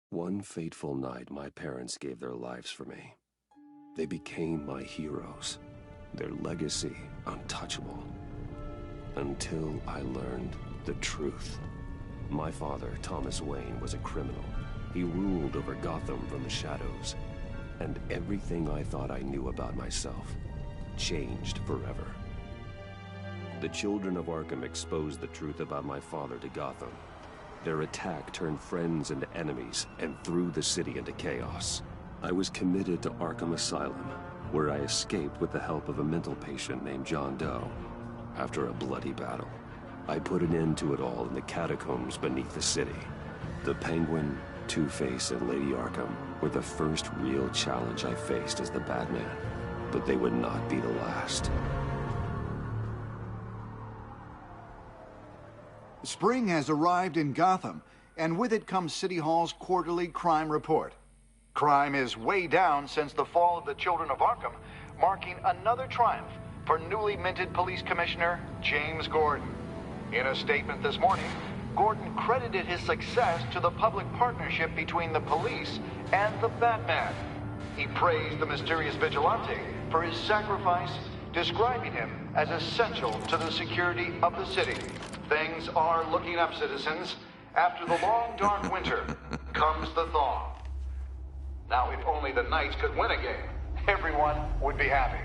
One fateful night, my parents gave their lives for me. They became my heroes, their legacy untouchable. Until I learned the truth. My father, Thomas Wayne, was a criminal. He ruled over Gotham from the shadows. And everything I thought I knew about myself changed forever. The children of Arkham exposed the truth about my father to Gotham. Their attack turned friends into enemies and threw the city into chaos. I was committed to Arkham Asylum, where I escaped with the help of a mental patient named John Doe. After a bloody battle, I put an end to it all in the catacombs beneath the city. The Penguin, Two-Face, and Lady Arkham were the first real challenge I faced as the Batman, but they would not be the last. Spring has arrived in Gotham, and with it comes City Hall's quarterly crime report. Crime is way down since the fall of the Children of Arkham, marking another triumph for newly minted Police Commissioner James Gordon. In a statement this morning, Gordon credited his success to the public partnership between the police and the Batman. He praised the mysterious vigilante for his sacrifice, describing him as essential to the security of the city. Things are looking up, citizens. After the long, dark winter comes the thaw. Now, if only the Knights could win a game, everyone would be happy.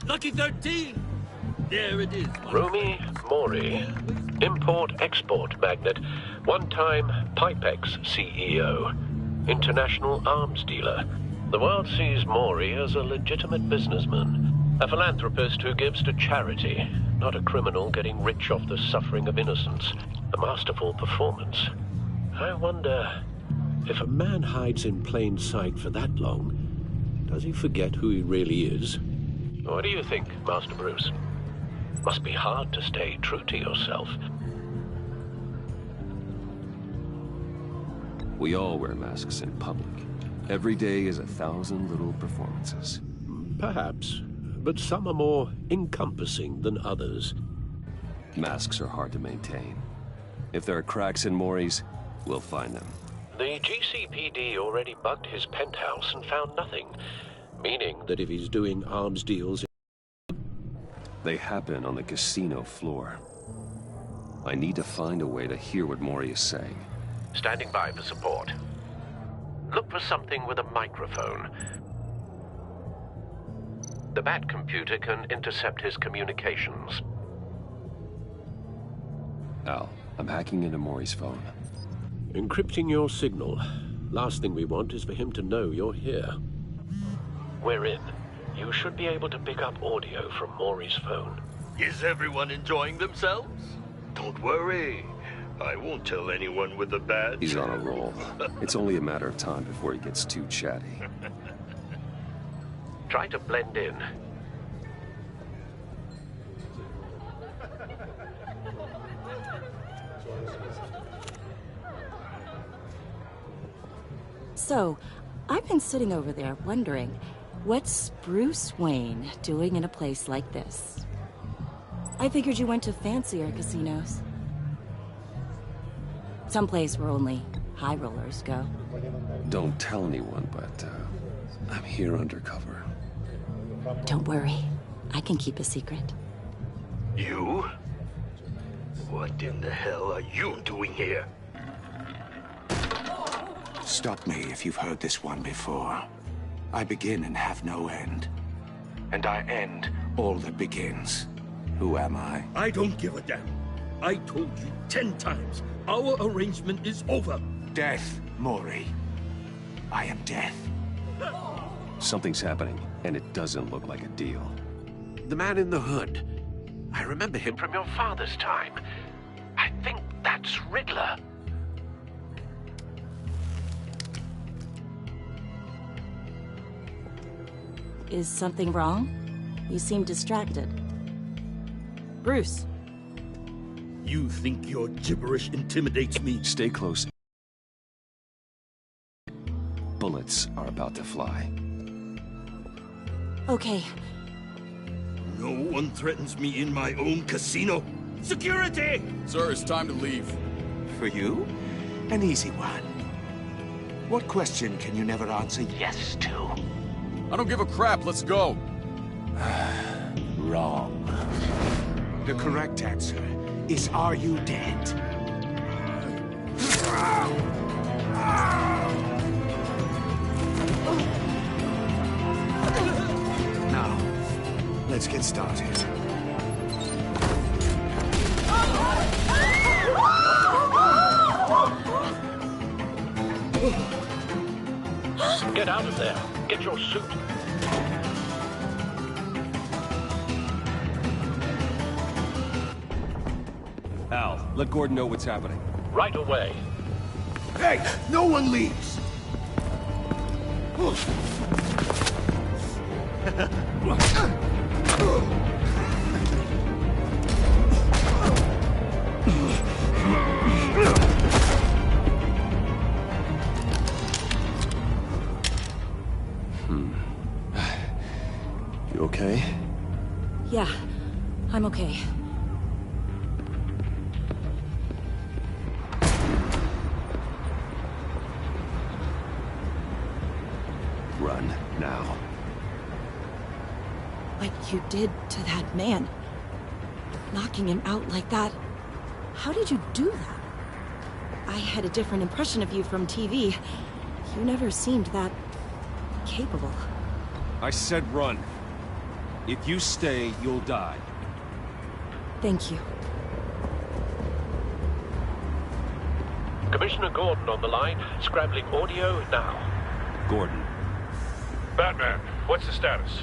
Lucky 13! There it is. Romy Mori, import-export magnate, one-time Pipex CEO, international arms dealer. The world sees Mori as a legitimate businessman, a philanthropist who gives to charity, not a criminal getting rich off the suffering of innocence. A masterful performance. I wonder, if a man hides in plain sight for that long, does he forget who he really is? What do you think, Master Bruce? Must be hard to stay true to yourself. We all wear masks in public. Every day is 1,000 little performances. Perhaps, but some are more encompassing than others. Masks are hard to maintain. If there are cracks in Mori's, we'll find them. The GCPD already bugged his penthouse and found nothing, meaning that if he's doing arms deals... They happen on the casino floor. I need to find a way to hear what Mori is saying. Standing by for support. Look for something with a microphone. The Bat computer can intercept his communications. Al, I'm hacking into Maury's phone. Encrypting your signal. Last thing we want is for him to know you're here. We're in. You should be able to pick up audio from Maury's phone. Is everyone enjoying themselves? Don't worry. I won't tell anyone with a badge. He's on a roll. It's only a matter of time before he gets too chatty. Try to blend in. So, I've been sitting over there wondering, what's Bruce Wayne doing in a place like this? I figured you went to fancier casinos. Someplace where only high rollers go. Don't tell anyone, but I'm here undercover. Don't worry, I can keep a secret. You? What in the hell are you doing here? Stop me if you've heard this one before. I begin and have no end. And I end all that begins. Who am I? I don't give a damn. I told you 10 times. Our arrangement is over. Death, Maury. I am death. Something's happening, and it doesn't look like a deal. The man in the hood. I remember him from your father's time. I think that's Riddler. Is something wrong? You seem distracted. Bruce. You think your gibberish intimidates me? Stay close. Bullets are about to fly. Okay. No one threatens me in my own casino. Security! Sir, it's time to leave. For you? An easy one. What question can you never answer yes to? I don't give a crap, let's go. Wrong. The correct answer is, are you dead? Now, let's get started. Get out of there. Get your suit. Al, let Gordon know what's happening. Right away. Hey, no one leaves! You okay? Yeah, I'm okay. Run, now. What you did to that man, knocking him out like that, how did you do that? I had a different impression of you from TV. You never seemed that capable. I said run. If you stay, you'll die. Thank you. Commissioner Gordon on the line. Scrambling audio now. Gordon. Batman, what's the status?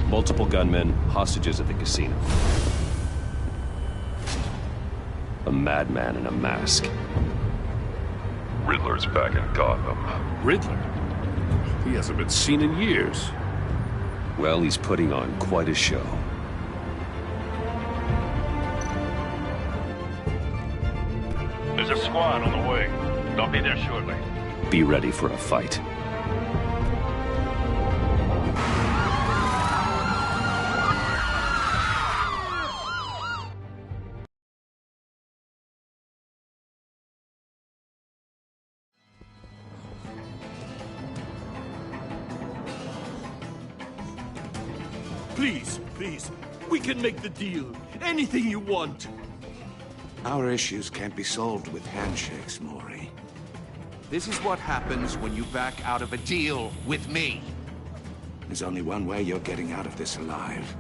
Multiple gunmen, hostages at the casino. A madman in a mask. Riddler's back in Gotham. Riddler? He hasn't been seen in years. Well, he's putting on quite a show. There's a squad on the way. They'll be there shortly. Be ready for a fight. Please, please, we can make the deal. Anything you want. Our issues can't be solved with handshakes, Maury. This is what happens when you back out of a deal with me. There's only one way you're getting out of this alive.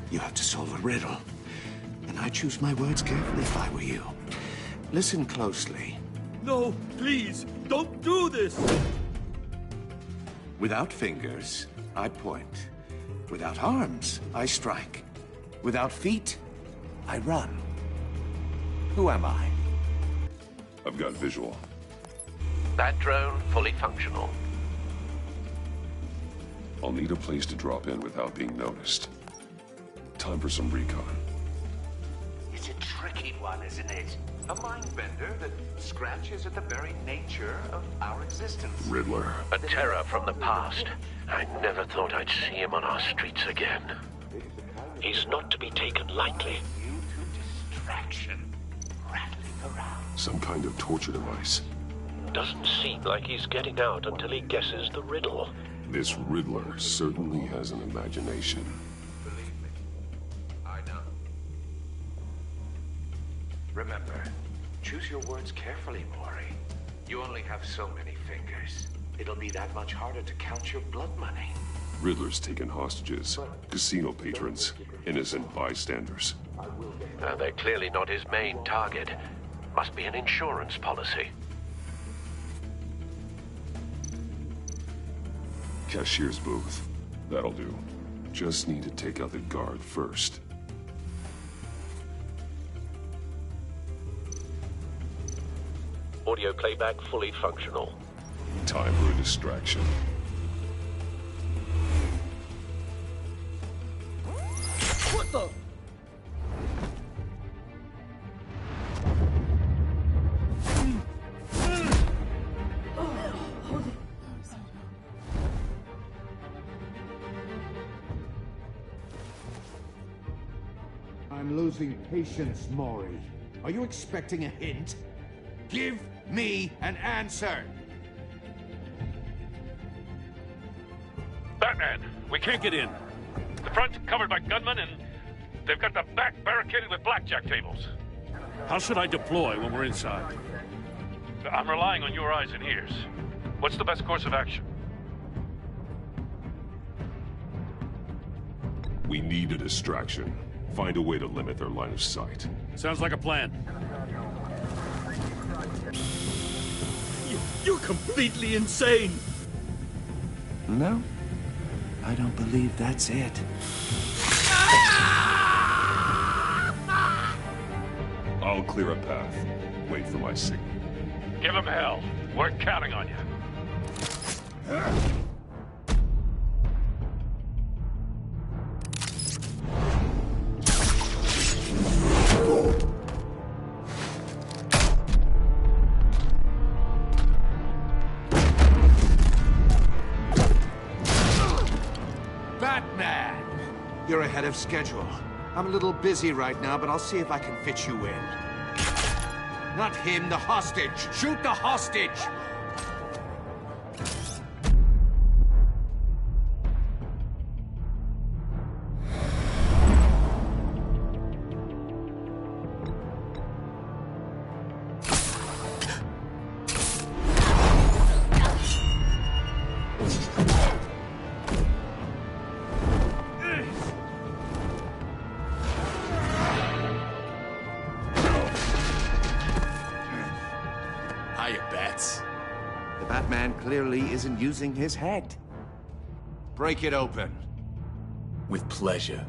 You have to solve a riddle. And I choose my words carefully if I were you. Listen closely. No, please, don't do this! Without fingers, I point. Without arms, I strike. Without feet, I run. Who am I? I've got visual. That drone fully functional. I'll need a place to drop in without being noticed. Time for some recon. It's a tricky one, isn't it? A mind bender that scratches at the very nature of our existence. Riddler. A terror from the past. I never thought I'd see him on our streets again. He's not to be taken lightly. You to distraction, rattling around. Some kind of torture device. Doesn't seem like he's getting out until he guesses the riddle. This Riddler certainly has an imagination. Believe me, I know. Remember, choose your words carefully, Mori. You only have so many fingers. It'll be that much harder to count your blood money. Riddler's taken hostages, casino patrons, innocent bystanders. They're clearly not his main target. Must be an insurance policy. Cashier's booth. That'll do. Just need to take out the guard first. Audio playback fully functional. Time for a distraction. What the? I'm losing patience, Mori. Are you expecting a hint? Give me an answer! Batman, we can't get in. The front's covered by gunmen, and they've got the back barricaded with blackjack tables. How should I deploy when we're inside? I'm relying on your eyes and ears. What's the best course of action? We need a distraction. Find a way to limit their line of sight. Sounds like a plan. You're completely insane! No, I don't believe that's it. I'll clear a path. Wait for my signal. Give him hell. We're counting on you. Batman! You're ahead of schedule. I'm a little busy right now, but I'll see if I can fit you in. Not him, the hostage! Shoot the hostage! Hiya, Bats. The Batman clearly isn't using his head. Break it open. With pleasure.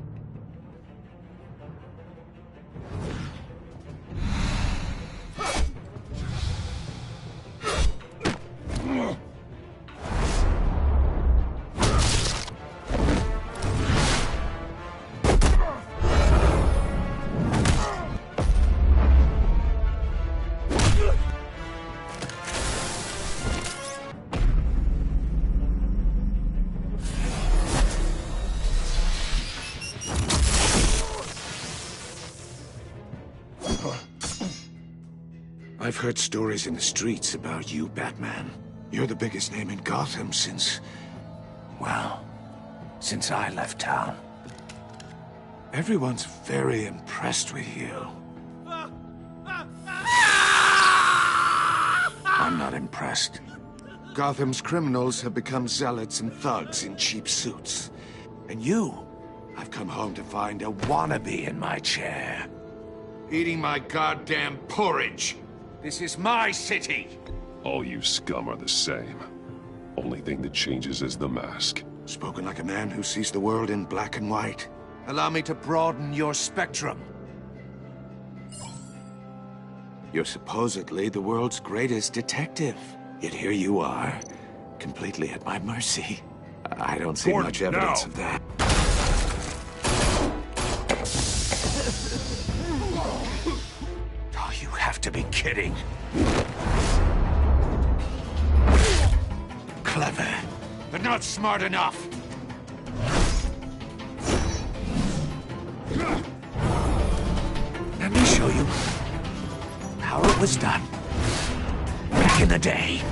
I've heard stories in the streets about you, Batman. You're the biggest name in Gotham since... well, since I left town. Everyone's very impressed with you. I I'm not impressed. Gotham's criminals have become zealots and thugs in cheap suits. And you, I've come home to find a wannabe in my chair. Eating my goddamn porridge. This is my city. All you scum are the same. Only thing that changes is the mask. Spoken like a man who sees the world in black and white. Allow me to broaden your spectrum. You're supposedly the world's greatest detective. Yet here you are, completely at my mercy. I don't see much evidence of that. Oh, you have to be kidding. Clever, but not smart enough. Let me show you how it was done back in the day.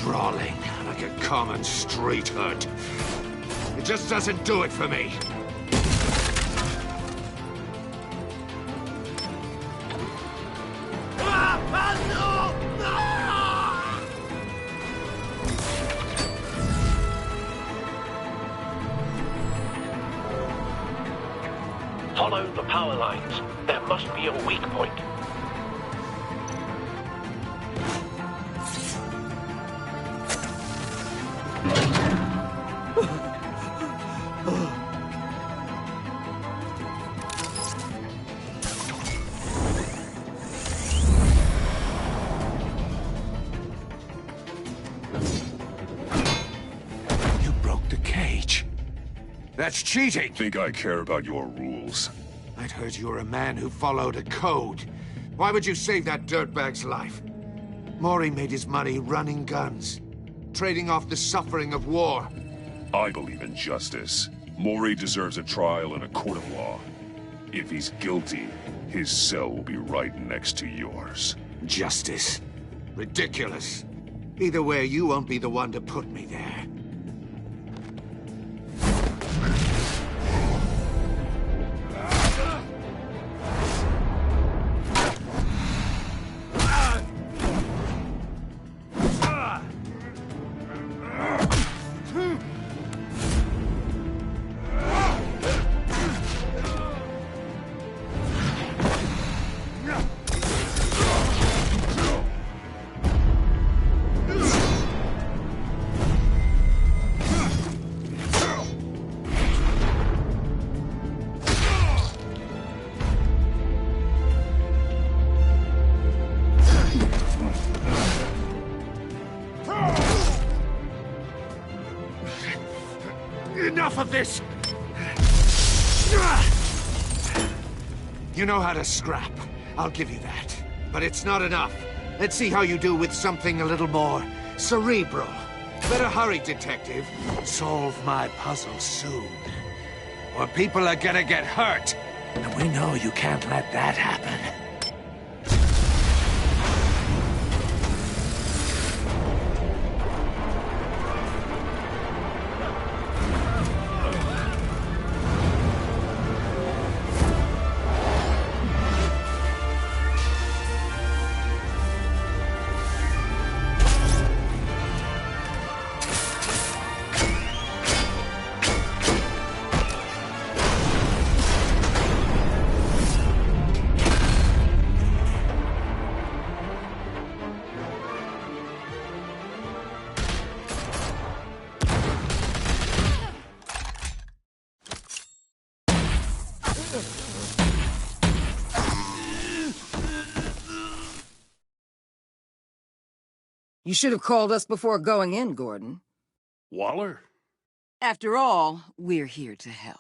Brawling like a common street hood. It just doesn't do it for me. Follow the power lines. There must be a weak point. You broke the cage. That's cheating! Think I care about your rules? I'd heard you were a man who followed a code. Why would you save that dirtbag's life? Mori made his money running guns, trading off the suffering of war. I believe in justice. Mori deserves a trial in a court of law. If he's guilty, his cell will be right next to yours. Justice? Ridiculous. Either way, you won't be the one to put me there. Enough of this! You know how to scrap. I'll give you that. But it's not enough. Let's see how you do with something a little more cerebral. Better hurry, detective. Solve my puzzle soon. Or people are gonna get hurt. And we know you can't let that happen. You should have called us before going in, Gordon. Waller? After all, we're here to help.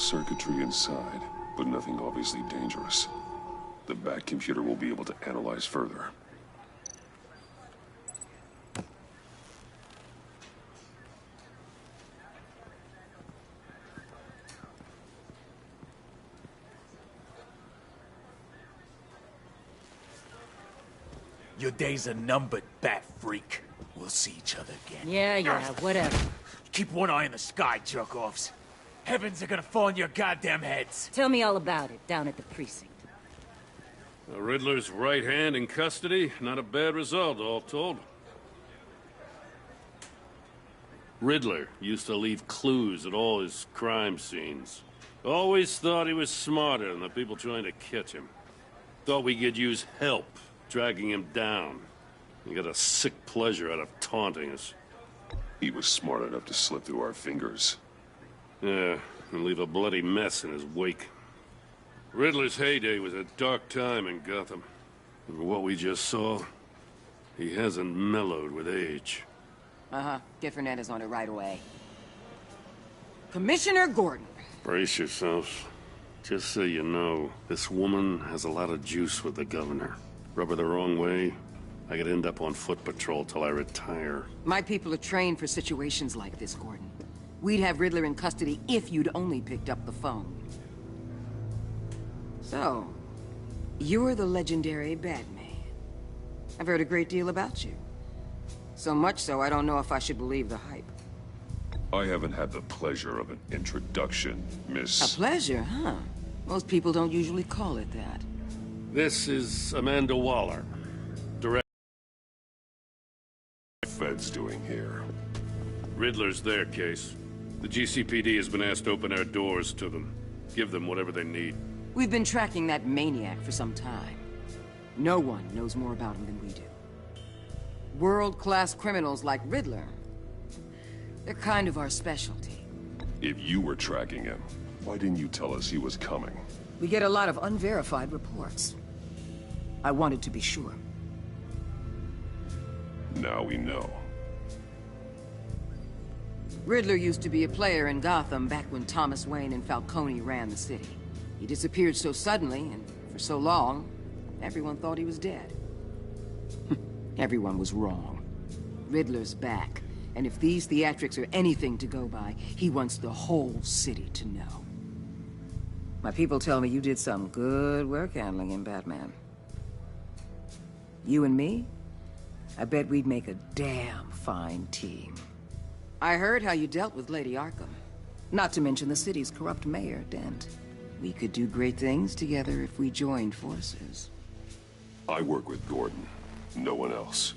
circuitry inside, but nothing obviously dangerous. The back computer will be able to analyze further. Your days are numbered, bat freak. We'll see each other again. Yeah, whatever. Keep one eye in the sky, jerk-offs. Heavens are gonna fall on your goddamn heads. Tell me all about it, down at the precinct. The Riddler's right hand in custody. Not a bad result, all told. Riddler used to leave clues at all his crime scenes. Always thought he was smarter than the people trying to catch him. Thought we could use help dragging him down. He got a sick pleasure out of taunting us. He was smart enough to slip through our fingers. Yeah, and leave a bloody mess in his wake. Riddler's heyday was a dark time in Gotham. And for what we just saw, he hasn't mellowed with age. Uh-huh. Get Fernandez on it right away. Commissioner Gordon. Brace yourselves. Just so you know, this woman has a lot of juice with the governor. Rub her the wrong way, I could end up on foot patrol till I retire. My people are trained for situations like this, Gordon. We'd have Riddler in custody if you'd only picked up the phone. So, you're the legendary Batman. I've heard a great deal about you. So much so, I don't know if I should believe the hype. I haven't had the pleasure of an introduction, Miss... A pleasure, huh? Most people don't usually call it that. This is Amanda Waller. Direct... Fed's doing here? Riddler's their case. The GCPD has been asked to open our doors to them. Give them whatever they need. We've been tracking that maniac for some time. No one knows more about him than we do. World-class criminals like Riddler. They're kind of our specialty. If you were tracking him, why didn't you tell us he was coming? We get a lot of unverified reports. I wanted to be sure. Now we know. Riddler used to be a player in Gotham back when Thomas Wayne and Falcone ran the city. He disappeared so suddenly, and for so long, everyone thought he was dead. Everyone was wrong. Riddler's back, and if these theatrics are anything to go by, he wants the whole city to know. My people tell me you did some good work handling him, Batman. You and me? I bet we'd make a damn fine team. I heard how you dealt with Lady Arkham. Not to mention the city's corrupt mayor, Dent. We could do great things together if we joined forces. I work with Gordon. No one else.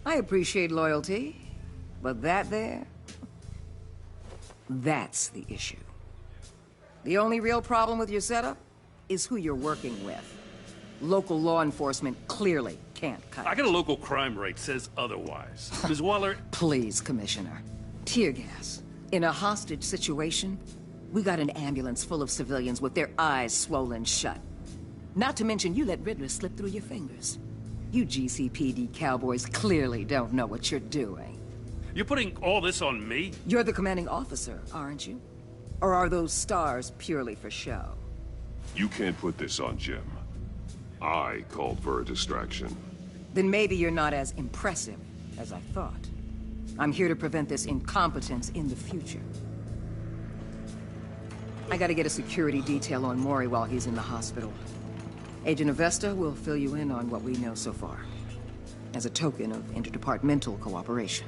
I appreciate loyalty, but that there... that's the issue. The only real problem with your setup is who you're working with. Local law enforcement clearly can't cut it. I got a local crime rate says otherwise. Ms. Waller... Please, Commissioner. Tear gas. In a hostage situation, we got an ambulance full of civilians with their eyes swollen shut. Not to mention you let Riddler slip through your fingers. You GCPD cowboys clearly don't know what you're doing. You're putting all this on me? You're the commanding officer, aren't you? Or are those stars purely for show? You can't put this on Jim. I called for a distraction. Then maybe you're not as impressive as I thought. I'm here to prevent this incompetence in the future. I gotta get a security detail on Mori while he's in the hospital. Agent Avesta will fill you in on what we know so far, as a token of interdepartmental cooperation.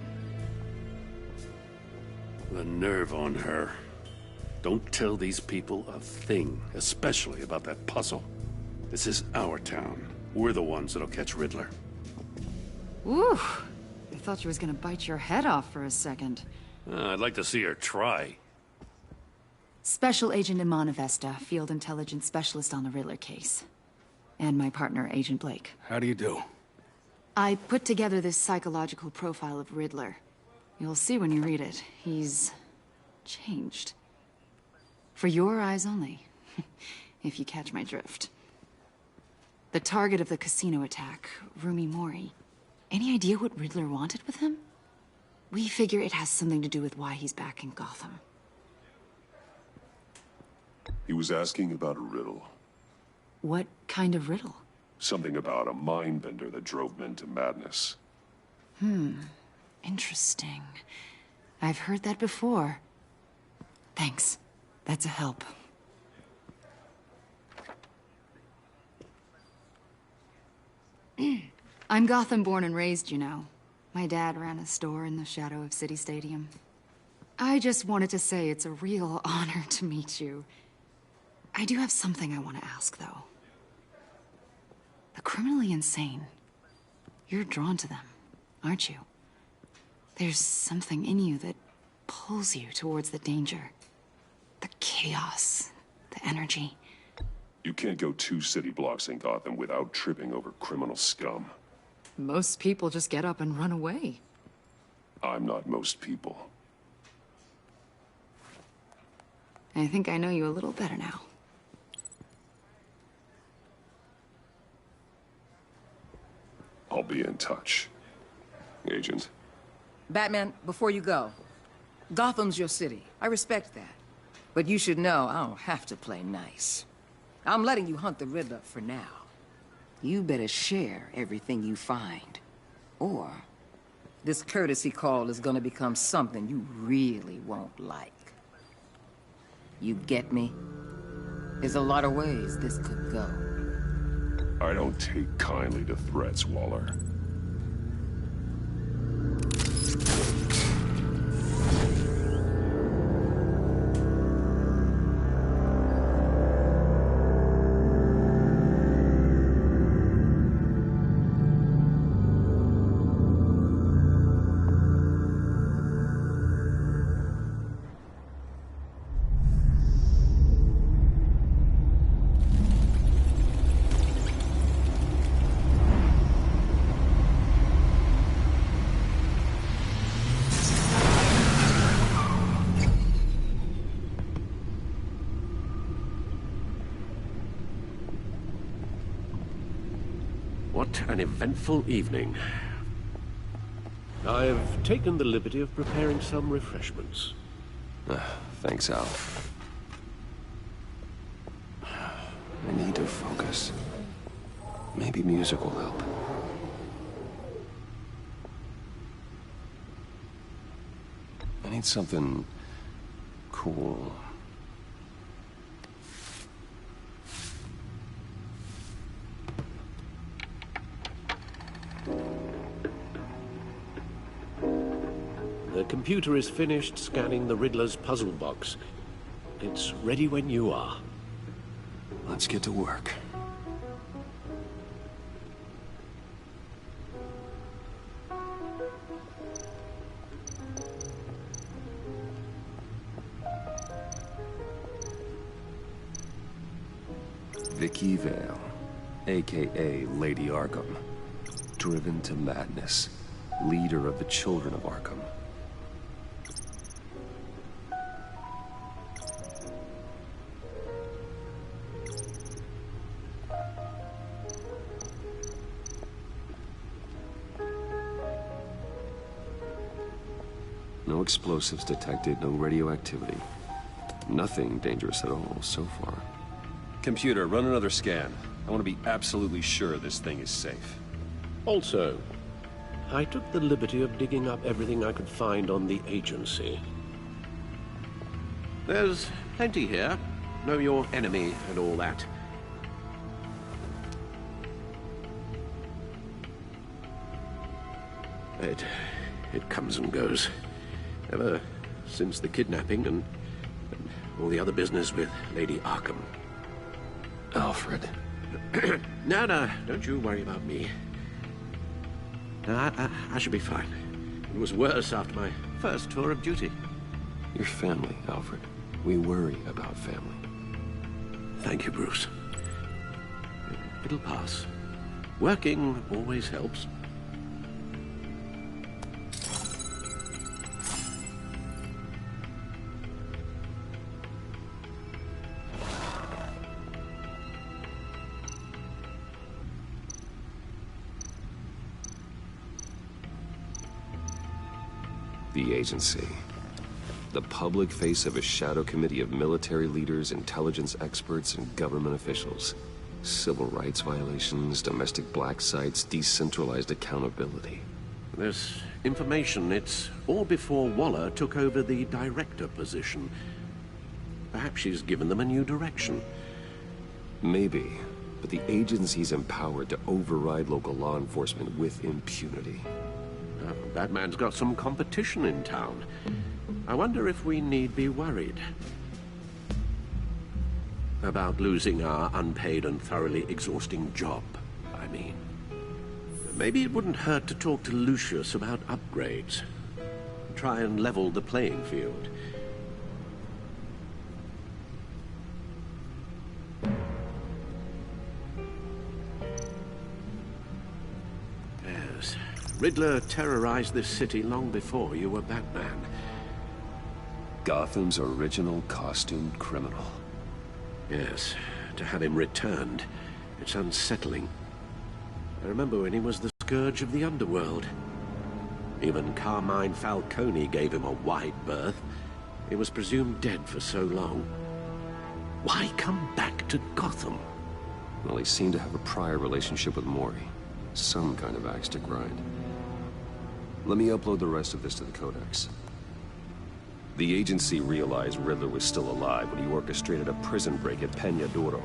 The nerve on her. Don't tell these people a thing, especially about that puzzle. This is our town. We're the ones that'll catch Riddler. Ooh, I thought you was gonna bite your head off for a second. I'd like to see her try. Special Agent Iman Avesta, Field Intelligence Specialist on the Riddler case. And my partner, Agent Blake. How do you do? I put together this psychological profile of Riddler. You'll see when you read it. He's... changed. For your eyes only, if you catch my drift. The target of the casino attack, Rumi Mori. Any idea what Riddler wanted with him? We figure it has something to do with why he's back in Gotham. He was asking about a riddle. What kind of riddle? Something about a mind bender that drove men to madness. Interesting. I've heard that before. Thanks. That's a help. I'm Gotham born and raised, you know. My dad ran a store in the shadow of City Stadium. I just wanted to say it's a real honor to meet you. I do have something I want to ask, though. The criminally insane. You're drawn to them, aren't you? There's something in you that pulls you towards the danger. The chaos, the energy. You can't go 2 city blocks in Gotham without tripping over criminal scum. Most people just get up and run away. I'm not most people. I think I know you a little better now. I'll be in touch, Agent. Batman, before you go, Gotham's your city. I respect that. But you should know I don't have to play nice. I'm letting you hunt the Riddler for now. You better share everything you find. Or this courtesy call is gonna become something you really won't like. You get me? There's a lot of ways this could go. I don't take kindly to threats, Waller. What an eventful evening. I've taken the liberty of preparing some refreshments. Thanks, Al. I need to focus. Maybe music will help. I need something cool. The computer is finished scanning the Riddler's puzzle box. It's ready when you are. Let's get to work. Vicky Vale, aka Lady Arkham, driven to madness, leader of the Children of Arkham. No explosives detected, no radioactivity. Nothing dangerous at all so far. Computer, run another scan. I want to be absolutely sure this thing is safe. Also, I took the liberty of digging up everything I could find on the agency. There's plenty here. Know your enemy and all that. It comes and goes. Ever since the kidnapping and all the other business with Lady Arkham. Alfred. No, don't you worry about me. I should be fine. It was worse after my first tour of duty. Your family, Alfred. We worry about family. Thank you, Bruce. It'll pass. Working always helps. The agency. the public face of a shadow committee of military leaders, intelligence experts, and government officials. Civil rights violations, domestic black sites, decentralized accountability. This information, it's all before Waller took over the director position. Perhaps she's given them a new direction. Maybe, but the agency's empowered to override local law enforcement with impunity. Batman's got some competition in town. I wonder if we need be worried about losing our unpaid and thoroughly exhausting job, I mean. Maybe it wouldn't hurt to talk to Lucius about upgrades. Try and level the playing field. Yes, Riddler terrorized this city long before you were Batman. Gotham's original costumed criminal. Yes, to have him returned, it's unsettling. I remember when he was the scourge of the underworld. Even Carmine Falcone gave him a wide berth. He was presumed dead for so long. Why come back to Gotham? Well, he seemed to have a prior relationship with Mori. Some kind of axe to grind. Let me upload the rest of this to the Codex. The agency realized Riddler was still alive when he orchestrated a prison break at Peña Duro.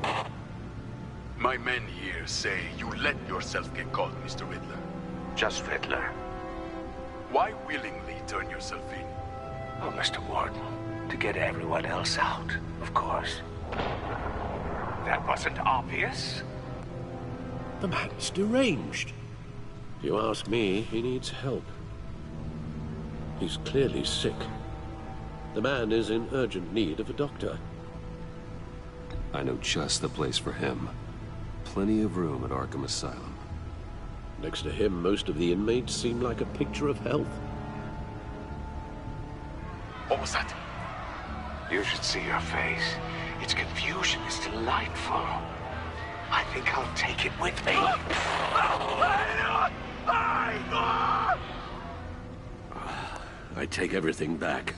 My men here say you let yourself get caught, Mr. Riddler. Just Riddler. Why willingly turn yourself in? Oh, Mr. Warden, to get everyone else out, of course. That wasn't obvious. The man's deranged. If you ask me, he needs help. He's clearly sick. The man is in urgent need of a doctor. I know just the place for him. Plenty of room at Arkham Asylum. Next to him, most of the inmates seem like a picture of health. What was that? You should see your face. Its confusion is delightful. I think I'll take it with me. I take everything back.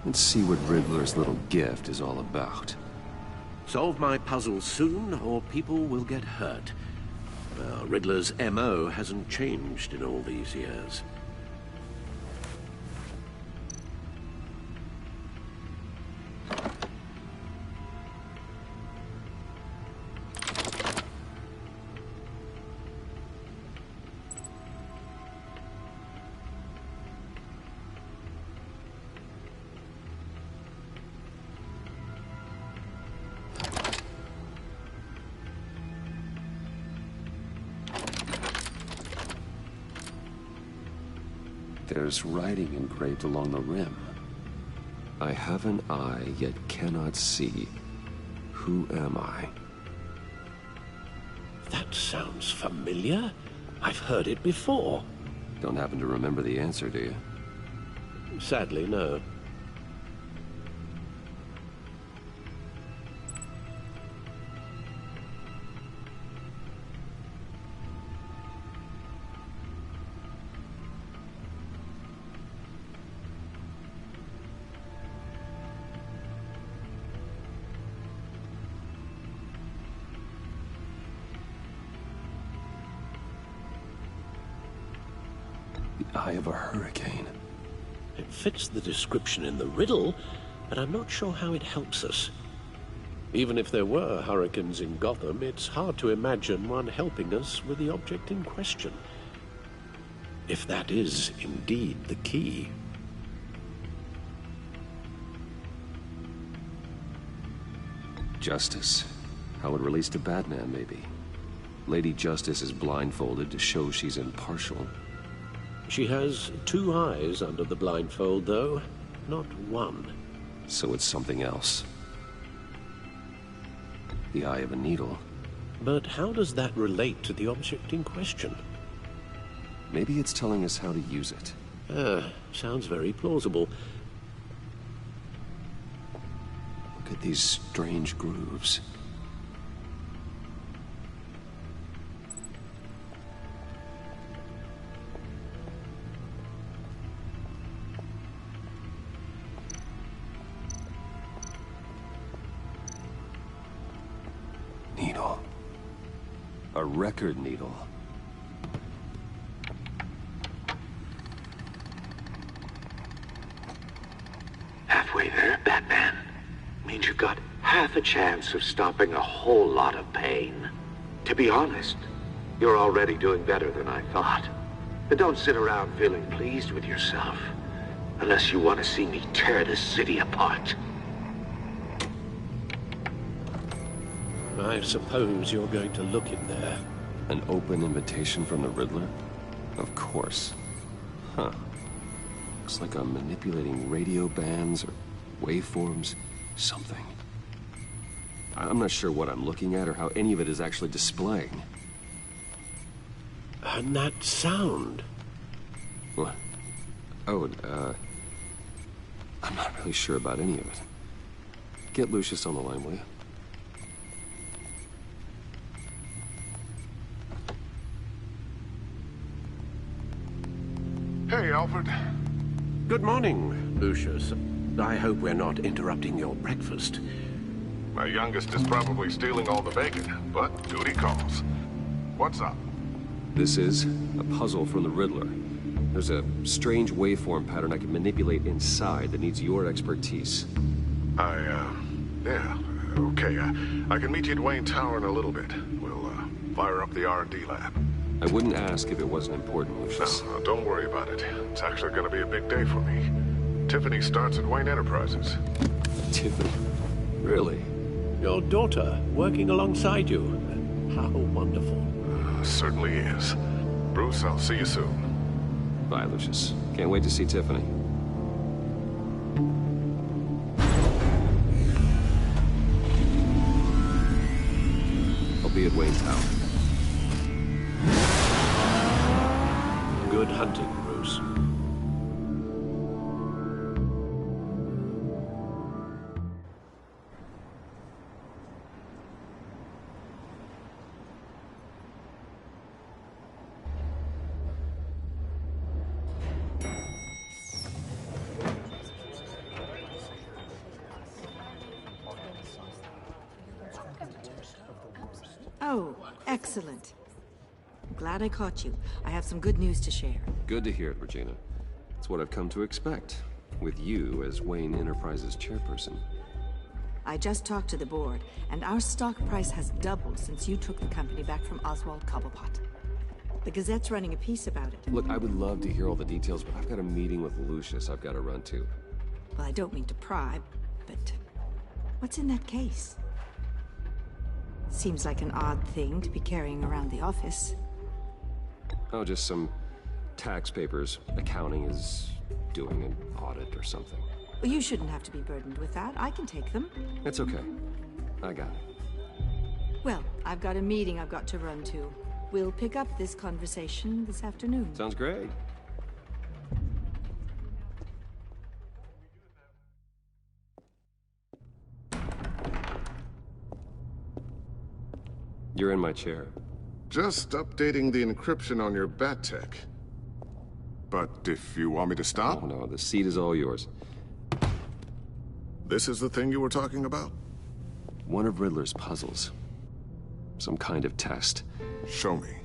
Let's see what Riddler's little gift is all about. Solve my puzzle soon, or people will get hurt. Well, Riddler's MO hasn't changed in all these years. There's writing engraved along the rim. I have an eye, yet cannot see. Who am I? That sounds familiar. I've heard it before. Don't happen to remember the answer, do you? Sadly, no. Eye of a hurricane. It fits the description in the riddle, but I'm not sure how it helps us. Even if there were hurricanes in Gotham, it's hard to imagine one helping us with the object in question. If that is indeed the key. Justice. How it relates to Batman, maybe. Lady Justice is blindfolded to show she's impartial. She has 2 eyes under the blindfold, though, not 1. So it's something else. The eye of a needle. But how does that relate to the object in question? Maybe it's telling us how to use it. Sounds very plausible. Look at these strange grooves. Needle. A record needle. Halfway there, Batman. Means you've got half a chance of stopping a whole lot of pain. To be honest, you're already doing better than I thought. But don't sit around feeling pleased with yourself. Unless you want to see me tear this city apart. I suppose you're going to look in there. An open invitation from the Riddler? Of course. Huh. Looks like I'm manipulating radio bands or waveforms. Something. I'm not sure what I'm looking at or how any of it is actually displaying. And that sound. What? Oh, I'm not really sure about any of it. Get Lucius on the line, will you? Hey, Alfred. Good morning, Lucius. I hope we're not interrupting your breakfast. My youngest is probably stealing all the bacon, but duty calls. What's up? This is a puzzle from the Riddler. There's a strange waveform pattern I can manipulate inside that needs your expertise. Yeah, okay. I can meet you at Wayne Tower in a little bit. We'll, fire up the R&D lab. I wouldn't ask if it wasn't important, Lucius. No, don't worry about it. It's actually gonna be a big day for me. Tiffany starts at Wayne Enterprises. Tiffany? Really? Your daughter, working alongside you. How wonderful. Certainly is. Bruce, I'll see you soon. Bye, Lucius. Can't wait to see Tiffany. I'll be at Wayne Tower. Good hunting, Bruce. Oh, excellent. I'm glad I caught you. I have some good news to share. Good to hear it, Regina. It's what I've come to expect, with you as Wayne Enterprises chairperson. I just talked to the board, and our stock price has doubled since you took the company back from Oswald Cobblepot. The Gazette's running a piece about it. Look, I would love to hear all the details, but I've got a meeting with Lucius I've got to run to. Well, I don't mean to pry, but what's in that case? Seems like an odd thing to be carrying around the office. Oh, just some tax papers. Accounting is doing an audit or something. Well, you shouldn't have to be burdened with that. I can take them. It's okay. I got it. Well, I've got a meeting I've got to run to. We'll pick up this conversation this afternoon. Sounds great. You're in my chair. Just updating the encryption on your Bat-Tech. But if you want me to stop? Oh, no, the seat is all yours. This is the thing you were talking about? One of Riddler's puzzles. Some kind of test. Show me.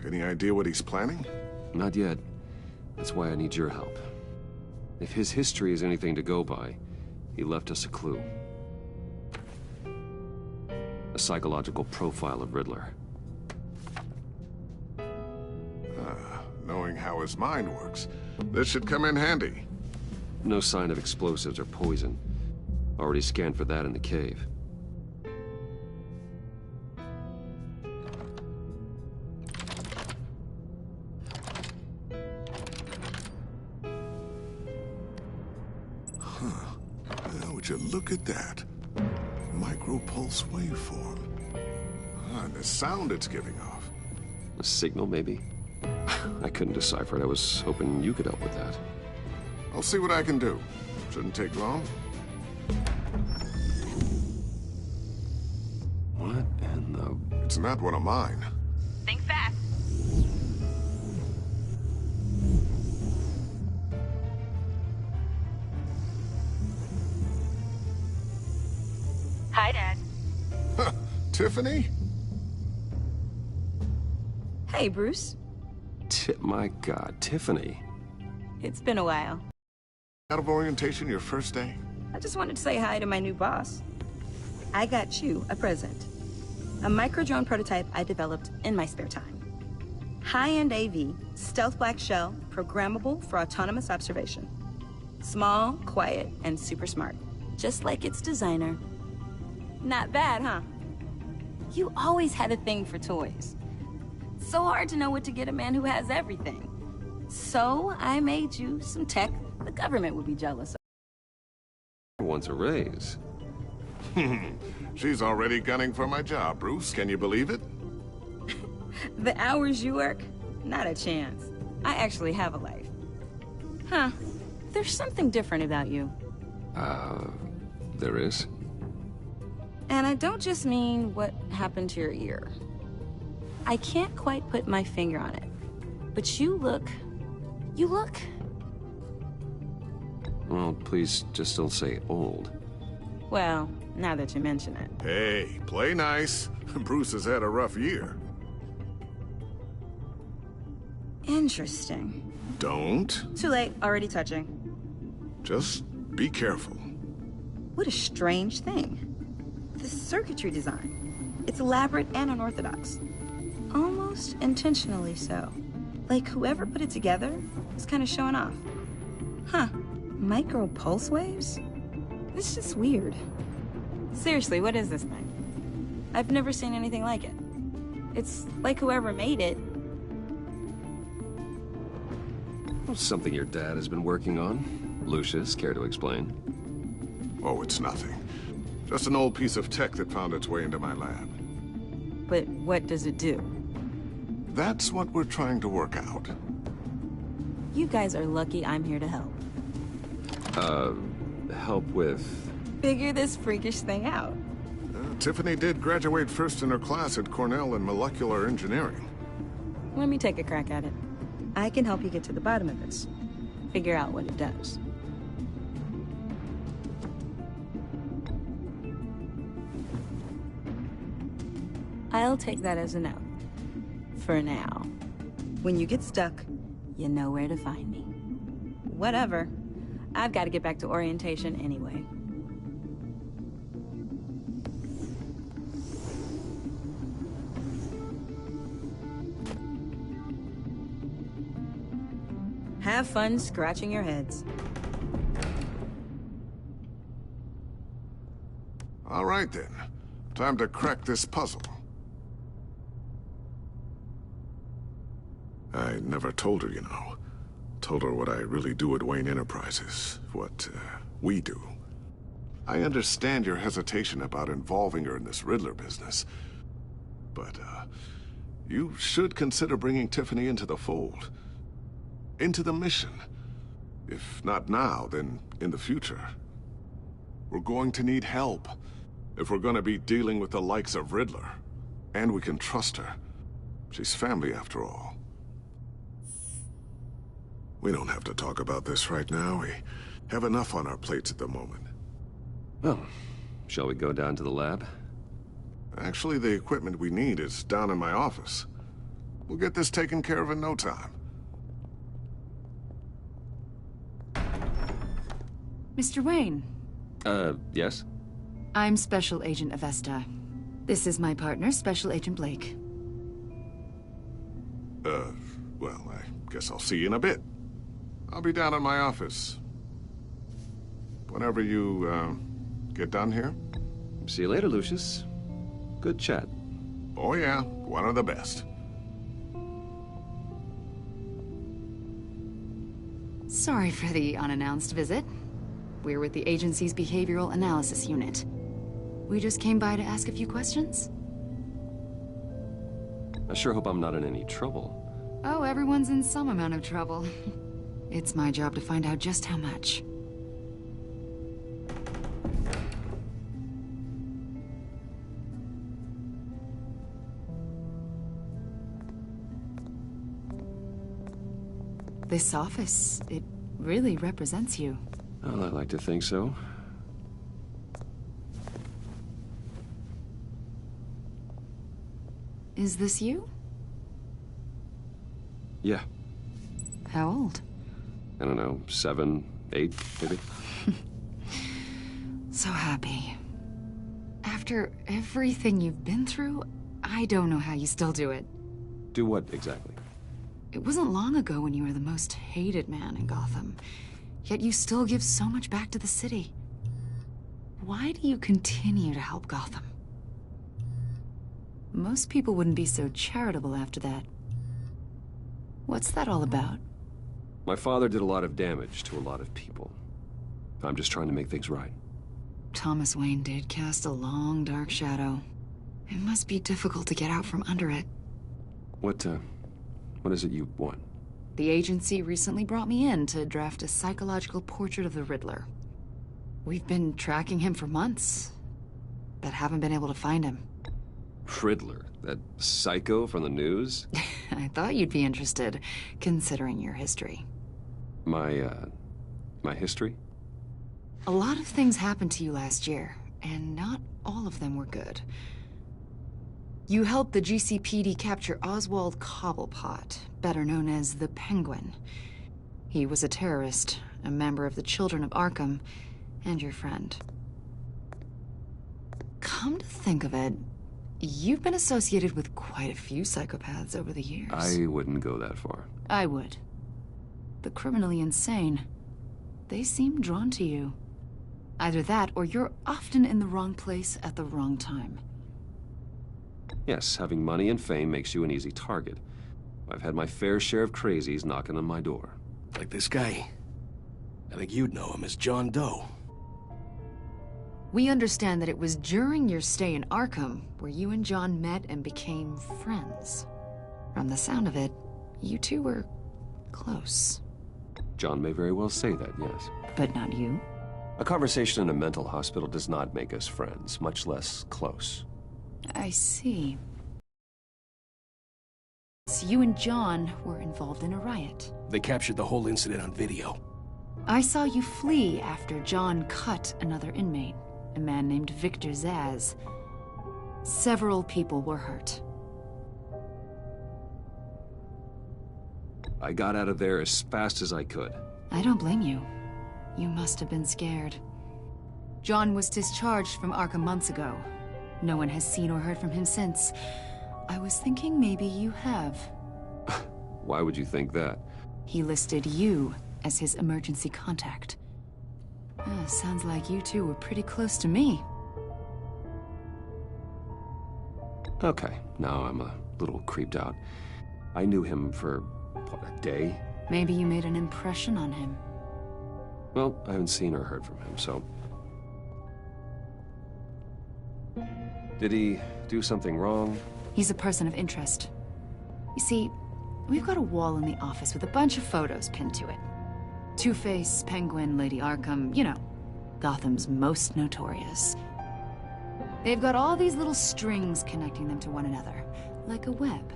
Any idea what he's planning? Not yet. That's why I need your help. If his history is anything to go by, he left us a clue. A psychological profile of Riddler. Knowing how his mind works, this should come in handy. No sign of explosives or poison. Already scanned for that in the cave. Would you look at that? Micropulse waveform. And the sound it's giving off. A signal, maybe? I couldn't decipher it. I was hoping you could help with that. I'll see what I can do. Shouldn't take long. What in the... It's not one of mine. Think fast. Hi, Dad. Tiffany? Hey, Bruce. My God, Tiffany. It's been a while. Out of orientation your first day? I just wanted to say hi to my new boss. I got you a present. A micro-drone prototype I developed in my spare time. High-end AV, stealth black shell, programmable for autonomous observation. Small, quiet, and super smart. Just like its designer. Not bad, huh? You always had a thing for toys. So hard to know what to get a man who has everything. So I made you some tech the government would be jealous of. Wants a raise. She's already gunning for my job, Bruce. Can you believe it? The hours you work? Not a chance. I actually have a life. Huh. There's something different about you. There is? And I don't just mean what happened to your ear. I can't quite put my finger on it. But you look... Well, please just don't say old. Well, now that you mention it. Hey, play nice. Bruce has had a rough year. Interesting. Don't. Too late, already touching. Just be careful. What a strange thing. The circuitry design. It's elaborate and unorthodox. Almost intentionally so. Like whoever put it together is kind of showing off. Huh. Micro pulse waves? It's just weird. Seriously, what is this thing? I've never seen anything like it. It's like whoever made it. Something your dad has been working on. Lucius, care to explain? Oh, it's nothing. Just an old piece of tech that found its way into my lab. But what does it do? That's what we're trying to work out. You guys are lucky I'm here to help. Help with... Figure this freakish thing out. Tiffany did graduate first in her class at Cornell in molecular engineering. Let me take a crack at it. I can help you get to the bottom of this. Figure out what it does. I'll take that as a no. For now. When you get stuck, you know where to find me. Whatever. I've got to get back to orientation anyway. Have fun scratching your heads. All right, then. Time to crack this puzzle. I never told her, you know. Told her what I really do at Wayne Enterprises. What, we do. I understand your hesitation about involving her in this Riddler business. But, you should consider bringing Tiffany into the fold. Into the mission. If not now, then in the future. We're going to need help. If we're gonna be dealing with the likes of Riddler. And we can trust her. She's family, after all. We don't have to talk about this right now. We have enough on our plates at the moment. Well, shall we go down to the lab? Actually, the equipment we need is down in my office. We'll get this taken care of in no time. Mr. Wayne. Yes? I'm Special Agent Avesta. This is my partner, Special Agent Blake. Well, I guess I'll see you in a bit. I'll be down in my office. Whenever you, Get done here? See you later, Lucius. Good chat. Oh yeah, one of the best. Sorry for the unannounced visit. We're with the agency's Behavioral Analysis Unit. We just came by to ask a few questions. I sure hope I'm not in any trouble. Oh, everyone's in some amount of trouble. It's my job to find out just how much. This office, it really represents you. Well, I like to think so. Is this you? Yeah. How old? I don't know, 7, 8, maybe? So happy. After everything you've been through, I don't know how you still do it. Do what, exactly? It wasn't long ago when you were the most hated man in Gotham, yet you still give so much back to the city. Why do you continue to help Gotham? Most people wouldn't be so charitable after that. What's that all about? My father did a lot of damage to a lot of people. I'm just trying to make things right. Thomas Wayne did cast a long, dark shadow. It must be difficult to get out from under it. What is it you want? The agency recently brought me in to draft a psychological portrait of the Riddler. We've been tracking him for months, but haven't been able to find him. Riddler? That psycho from the news? I thought you'd be interested, considering your history. My history? A lot of things happened to you last year, and not all of them were good. You helped the GCPD capture Oswald Cobblepot, better known as the Penguin. He was a terrorist, a member of the Children of Arkham, and your friend. Come to think of it, you've been associated with quite a few psychopaths over the years. I wouldn't go that far. I would. The criminally insane. They seem drawn to you. Either that, or you're often in the wrong place at the wrong time. Yes, having money and fame makes you an easy target. I've had my fair share of crazies knocking on my door. Like this guy. I think you'd know him as John Doe. We understand that it was during your stay in Arkham where you and John met and became friends. From the sound of it, you two were close. John may very well say that, yes. But not you? A conversation in a mental hospital does not make us friends, much less close. I see. So you and John were involved in a riot. They captured the whole incident on video. I saw you flee after John cut another inmate, a man named Victor Zsasz. Several people were hurt. I got out of there as fast as I could. I don't blame you. You must have been scared. John was discharged from Arkham months ago. No one has seen or heard from him since. I was thinking maybe you have. Why would you think that? He listed you as his emergency contact. Sounds like you two were pretty close to me. Okay, now I'm a little creeped out. I knew him for, what, a day? Maybe you made an impression on him. Well, I haven't seen or heard from him, so... Did he do something wrong? He's a person of interest. You see, we've got a wall in the office with a bunch of photos pinned to it. Two-Face, Penguin, Lady Arkham, you know, Gotham's most notorious. They've got all these little strings connecting them to one another, like a web.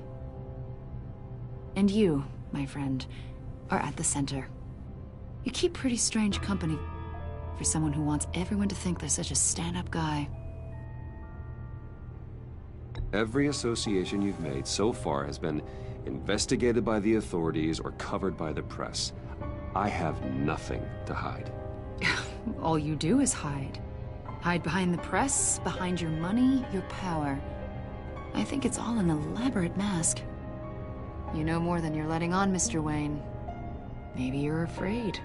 And you, my friend, are at the center. You keep pretty strange company for someone who wants everyone to think they're such a stand-up guy. Every association you've made so far has been investigated by the authorities or covered by the press. I have nothing to hide. All you do is hide. Hide behind the press, behind your money, your power. I think it's all an elaborate mask. You know more than you're letting on, Mr. Wayne. Maybe you're afraid.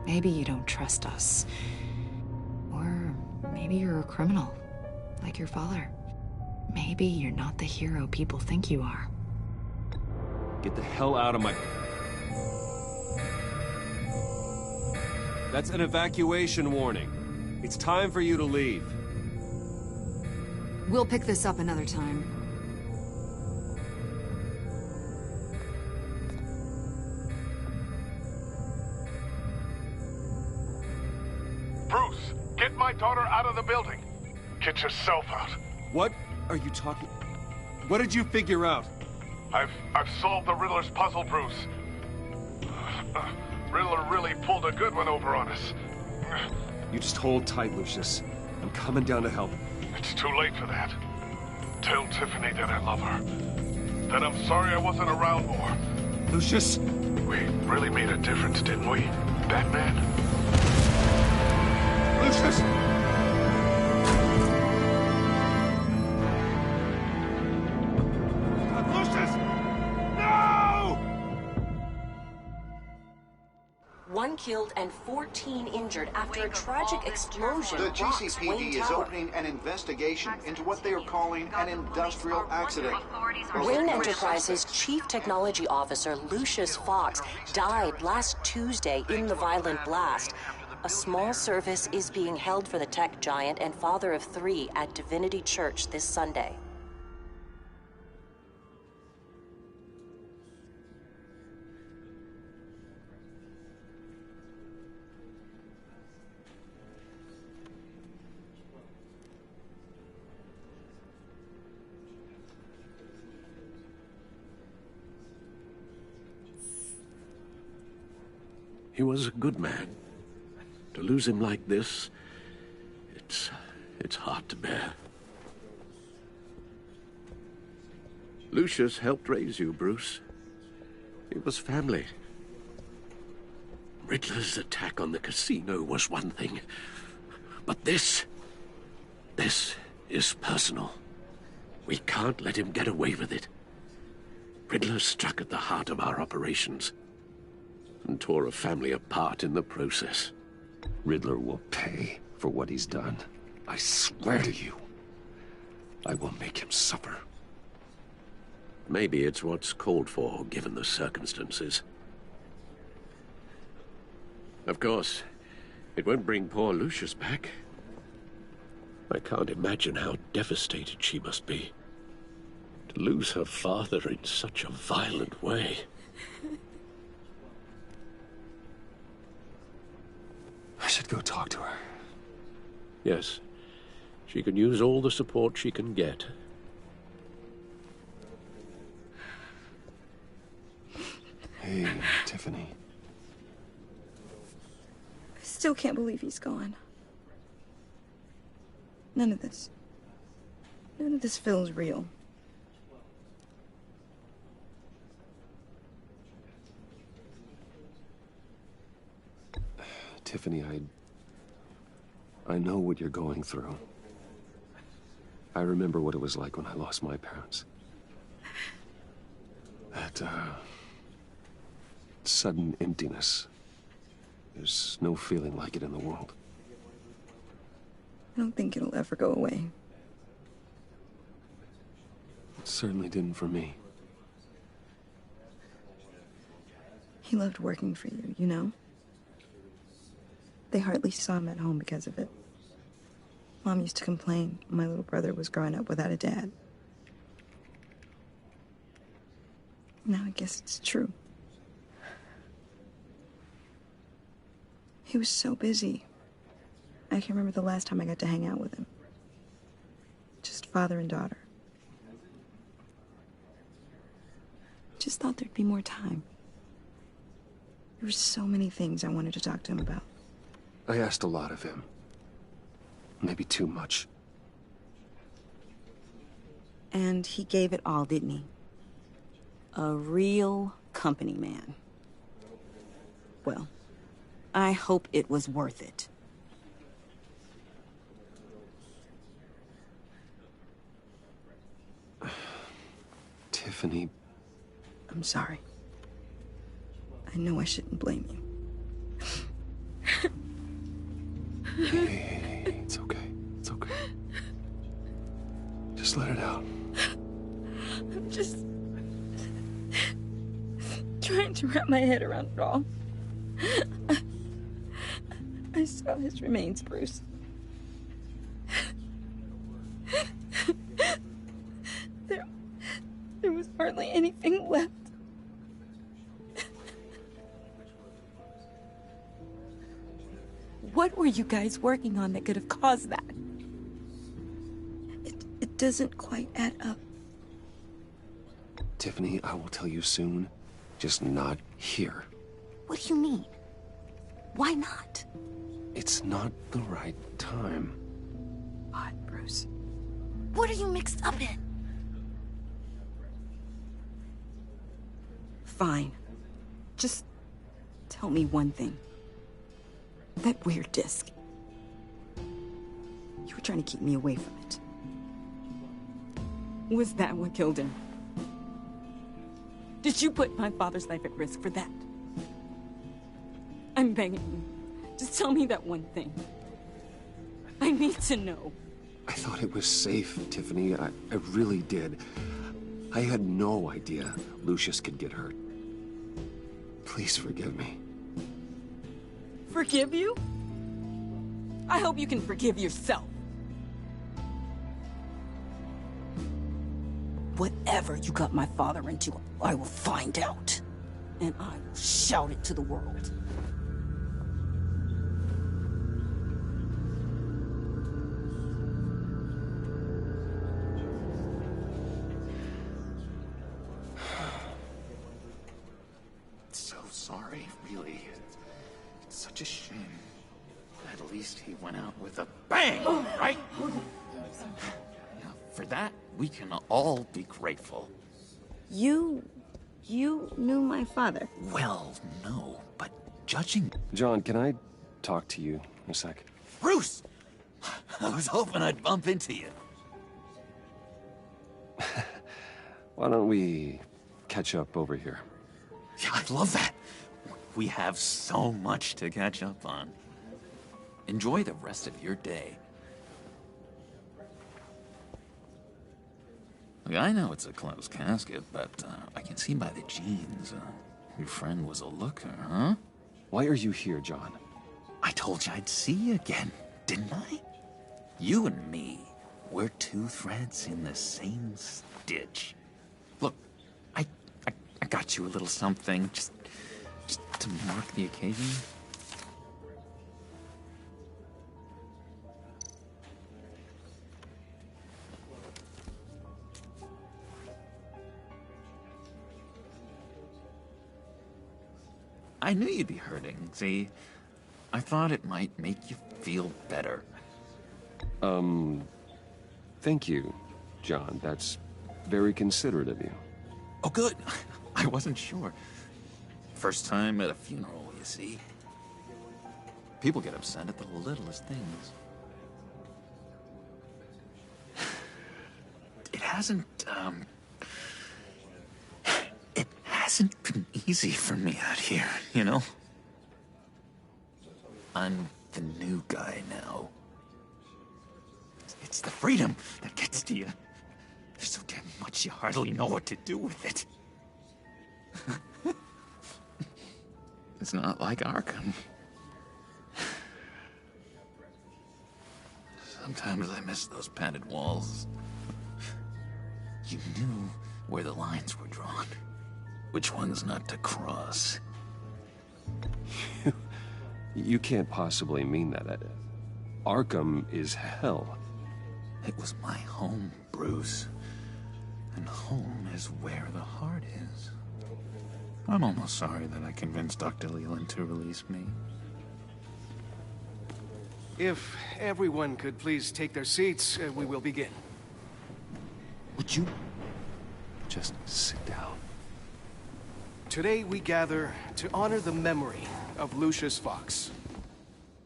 Maybe you don't trust us. Or maybe Maybe you're a criminal, like your father. Maybe you're not the hero people think you are. Get the hell out of my... That's an evacuation warning. It's time for you to leave. We'll pick this up another time. Bruce, get my daughter out of the building. Get yourself out. What are you talking... What did you figure out? I've solved the Riddler's puzzle, Bruce. Riddler really pulled a good one over on us. You just hold tight, Lucius. I'm coming down to help. It's too late for that. Tell Tiffany that I love her. That I'm sorry I wasn't around more. Lucius! We really made a difference, didn't we, Batman? Lucius! One killed and 14 injured after a tragic explosion. The rocks GCPD Wayne is Tower. opening an investigation into what they are calling an industrial accident. Wayne Enterprises' Chief Technology Officer, Lucius Fox, died last Tuesday in the violent blast. A small service is being held for the tech giant and father of 3 at Divinity Church this Sunday. He was a good man. To lose him like this, it's hard to bear. Lucius helped raise you, Bruce. It was family. Riddler's attack on the casino was one thing, but this is personal. We can't let him get away with it. Riddler struck at the heart of our operations and tore a family apart in the process. Riddler will pay for what he's done. I swear to you, I will make him suffer. Maybe it's what's called for, given the circumstances. Of course, it won't bring poor Lucius back. I can't imagine how devastated she must be. To lose her father in such a violent way. I should go talk to her. Yes, she can use all the support she can get. Hey, Tiffany. I still can't believe he's gone. None of this feels real. Tiffany, I know what you're going through. I remember what it was like when I lost my parents. That, sudden emptiness. There's no feeling like it in the world. I don't think it'll ever go away. It certainly didn't for me. He loved working for you, you know? They hardly saw him at home because of it. Mom used to complain my little brother was growing up without a dad. Now I guess it's true. He was so busy. I can't remember the last time I got to hang out with him. Just father and daughter. Just thought there'd be more time. There were so many things I wanted to talk to him about. I asked a lot of him. Maybe too much. And he gave it all, didn't he? A real company man. Well, I hope it was worth it. Tiffany. I'm sorry. I know I shouldn't blame you. Hey, it's okay. Just let it out. I'm just trying to wrap my head around it all. I saw his remains, Bruce. There was hardly anything left. What were you guys working on that could have caused that? It doesn't quite add up. Tiffany, I will tell you soon. Just not here. What do you mean? Why not? It's not the right time. What, Bruce? What are you mixed up in? Fine. Just tell me one thing. That weird disc. You were trying to keep me away from it. Was that what killed him? Did you put my father's life at risk for that? I'm begging you. Just tell me that one thing. I need to know. I thought it was safe, Tiffany. I really did. I had no idea Lucius could get hurt. Please forgive me. Forgive you? I hope you can forgive yourself. Whatever you got my father into, I will find out. And I will shout it to the world. So sorry, really. It's such a shame. At least he went out with a bang, right? Yeah, for that, we can all be grateful. You knew my father? Well, no, but judging... John, can I talk to you a sec? Bruce! I was hoping I'd bump into you. Why don't we catch up over here? Yeah, I'd love that. We have so much to catch up on. Enjoy the rest of your day. Look, I know it's a closed casket, but I can see by the jeans, your friend was a looker, huh? Why are you here, John? I told you I'd see you again, didn't I? You and me, we're two threads in the same stitch. Look, I got you a little something, just to mark the occasion. I knew you'd be hurting, see? I thought it might make you feel better. Thank you, John. That's very considerate of you. Oh, good. I wasn't sure. First time at a funeral, you see. People get upset at the littlest things. It hasn't been easy for me out here, you know? I'm the new guy now. It's the freedom that gets to you. There's so damn much you hardly know what to do with it. It's not like Arkham. Sometimes I miss those padded walls. You knew where the lines were drawn. Which ones not to cross. You can't possibly mean that. Arkham is hell. It was my home, Bruce. And home is where the heart is. I'm almost sorry that I convinced Dr. Leland to release me. If everyone could please take their seats, we will begin. Would you just sit down? Today we gather to honor the memory of Lucius Fox.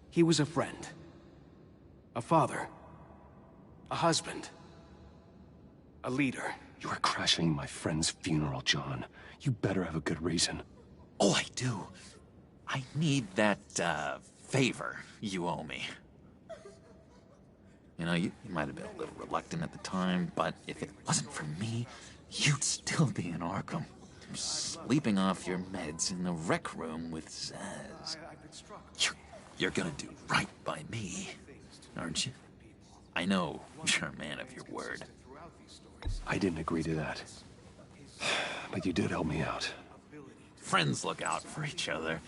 He was a friend, a father, a husband, a leader. You are crashing my friend's funeral, John. You better have a good reason. Oh, I do. I need that, favor you owe me. You know, you might have been a little reluctant at the time, but if it wasn't for me, you'd still be in Arkham. Sleeping off your meds in the rec room with Zsasz. You're gonna do right by me, aren't you? I know you're a man of your word. I didn't agree to that. But you did help me out. Friends look out for each other.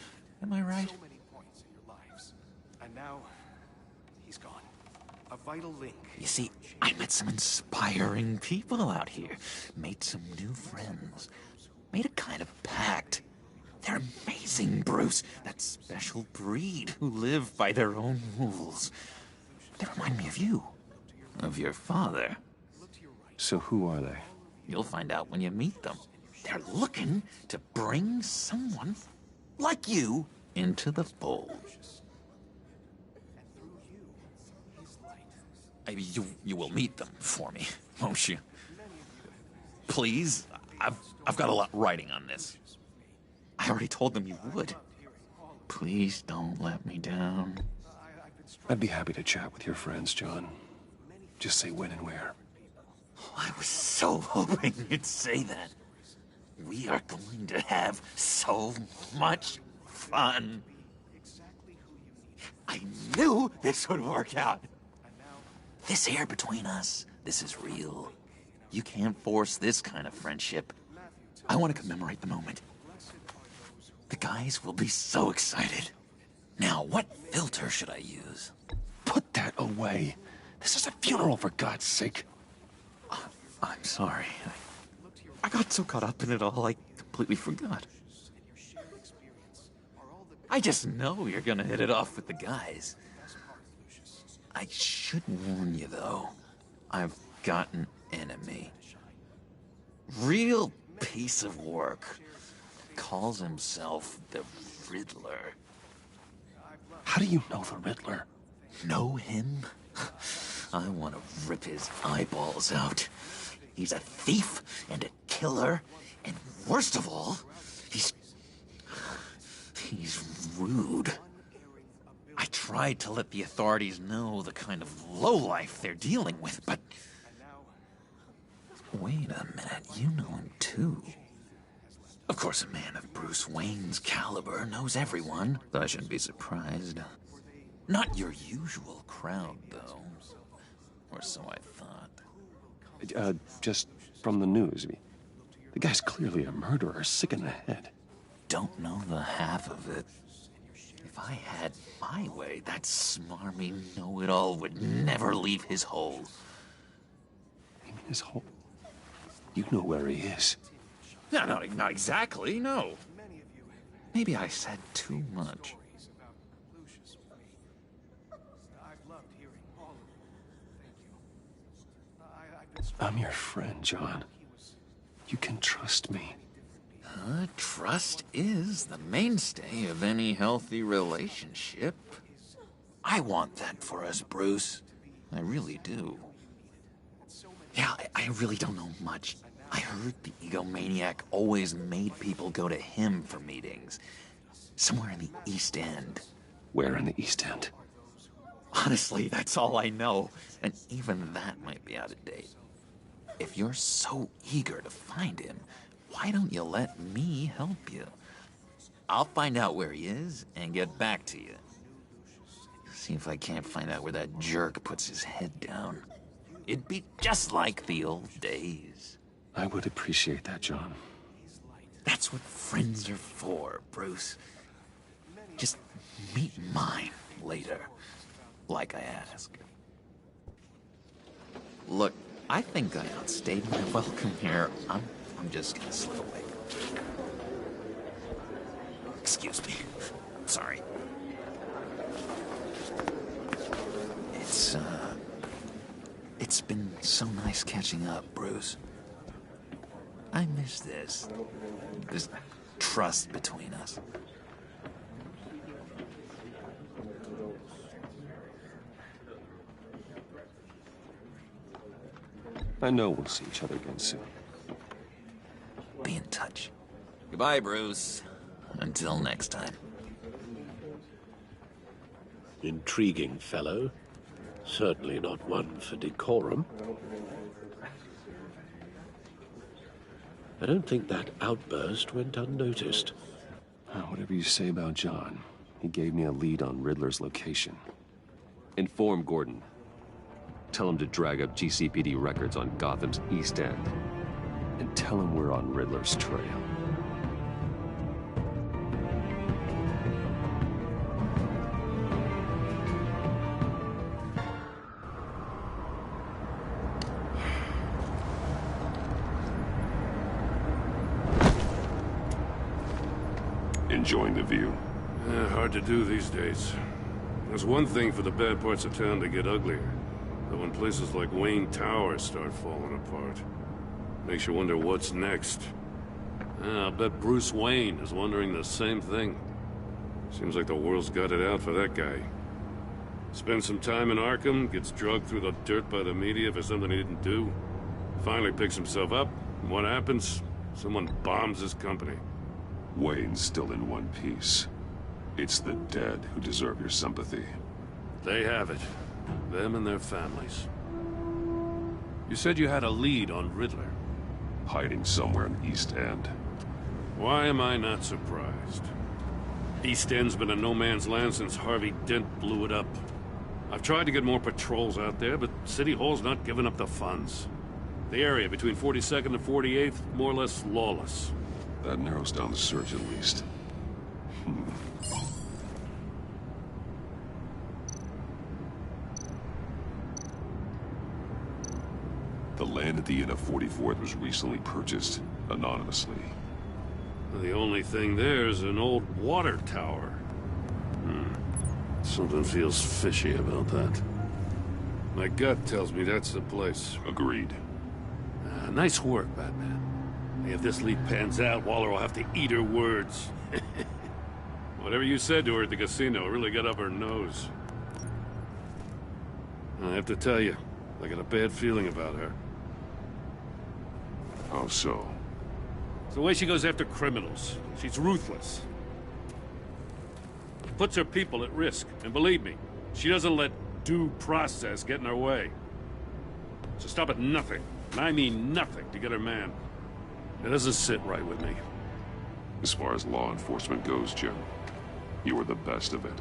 Am I right? And now, he's gone. A vital link. You see, I met some inspiring people out here. Made some new friends. Made a kind of pact. They're amazing, Bruce. That special breed who live by their own rules. They remind me of you. Of your father. So who are they? You'll find out when you meet them. They're looking to bring someone like you into the fold. You will meet them for me, won't you? Please? I've got a lot writing on this. I already told them you would. Please don't let me down. I'd be happy to chat with your friends, John. Just say when and where. I was so hoping you'd say that. We are going to have so much fun. I knew this would work out. This air between us, this is real. You can't force this kind of friendship. I want to commemorate the moment. The guys will be so excited. Now, what filter should I use? Put that away. This is a funeral, for God's sake. I'm sorry. I got so caught up in it all, I completely forgot. I just know you're gonna hit it off with the guys. I should warn you, though. I've got an enemy. Real piece of work. Calls himself the Riddler. How do you know the Riddler? Know him? I want to rip his eyeballs out. He's a thief and a killer, and worst of all, he's rude. I tried to let the authorities know the kind of lowlife they're dealing with, but... Wait a minute, you know him too. Of course, a man of Bruce Wayne's caliber knows everyone, so I shouldn't be surprised. Not your usual crowd, though. Or so I thought. Just from the news. The guy's clearly a murderer, sick in the head. Don't know the half of it. If I had my way, that smarmy know-it-all would never leave his hole. You mean his hole? You know where he is. No, not exactly, no. Maybe I said too much. I'm your friend, John. You can trust me. Trust is the mainstay of any healthy relationship. I want that for us, Bruce. I really do. Yeah, I really don't know much. I heard the egomaniac always made people go to him for meetings. Somewhere in the East End. Where in the East End? Honestly, that's all I know. And even that might be out of date. If you're so eager to find him, why don't you let me help you? I'll find out where he is and get back to you. See if I can't find out where that jerk puts his head down. It'd be just like the old days. I would appreciate that, John. That's what friends are for, Bruce. Just meet mine later, like I asked. Look, I think I outstayed my welcome here. I'm just gonna slip away. Excuse me. Sorry. It's been so nice catching up, Bruce. I miss this trust between us. I know we'll see each other again soon. Be in touch. Goodbye, Bruce. Until next time. Intriguing fellow. Certainly not one for decorum. I don't think that outburst went unnoticed. Whatever you say about John, he gave me a lead on Riddler's location. Inform Gordon. Tell him to drag up GCPD records on Gotham's East End. And tell him we're on Riddler's trail. Enjoying the view? Hard to do these days. There's one thing for the bad parts of town to get uglier. But when places like Wayne Tower start falling apart, makes you wonder what's next. I'll bet Bruce Wayne is wondering the same thing. Seems like the world's got it out for that guy. Spends some time in Arkham, gets drugged through the dirt by the media for something he didn't do. Finally picks himself up, and what happens? Someone bombs his company. Wayne's still in one piece. It's the dead who deserve your sympathy. They have it. Them and their families. You said you had a lead on Riddler. Hiding somewhere in East End. Why am I not surprised? East End's been a no-man's land since Harvey Dent blew it up. I've tried to get more patrols out there, but City Hall's not giving up the funds. The area between 42nd and 48th, more or less lawless. That narrows down the search at least. The land at the end of 44th was recently purchased, anonymously. The only thing there is an old water tower. Something feels fishy about that. My gut tells me that's the place. Agreed. Nice work, Batman. If this lead pans out, Waller will have to eat her words. Whatever you said to her at the casino really got up her nose. I have to tell you, I got a bad feeling about her. How so? It's the way she goes after criminals. She's ruthless. Puts her people at risk. And believe me, she doesn't let due process get in her way. So stop at nothing, and I mean nothing, to get her man. It doesn't sit right with me. As far as law enforcement goes, Jim, you are the best of it.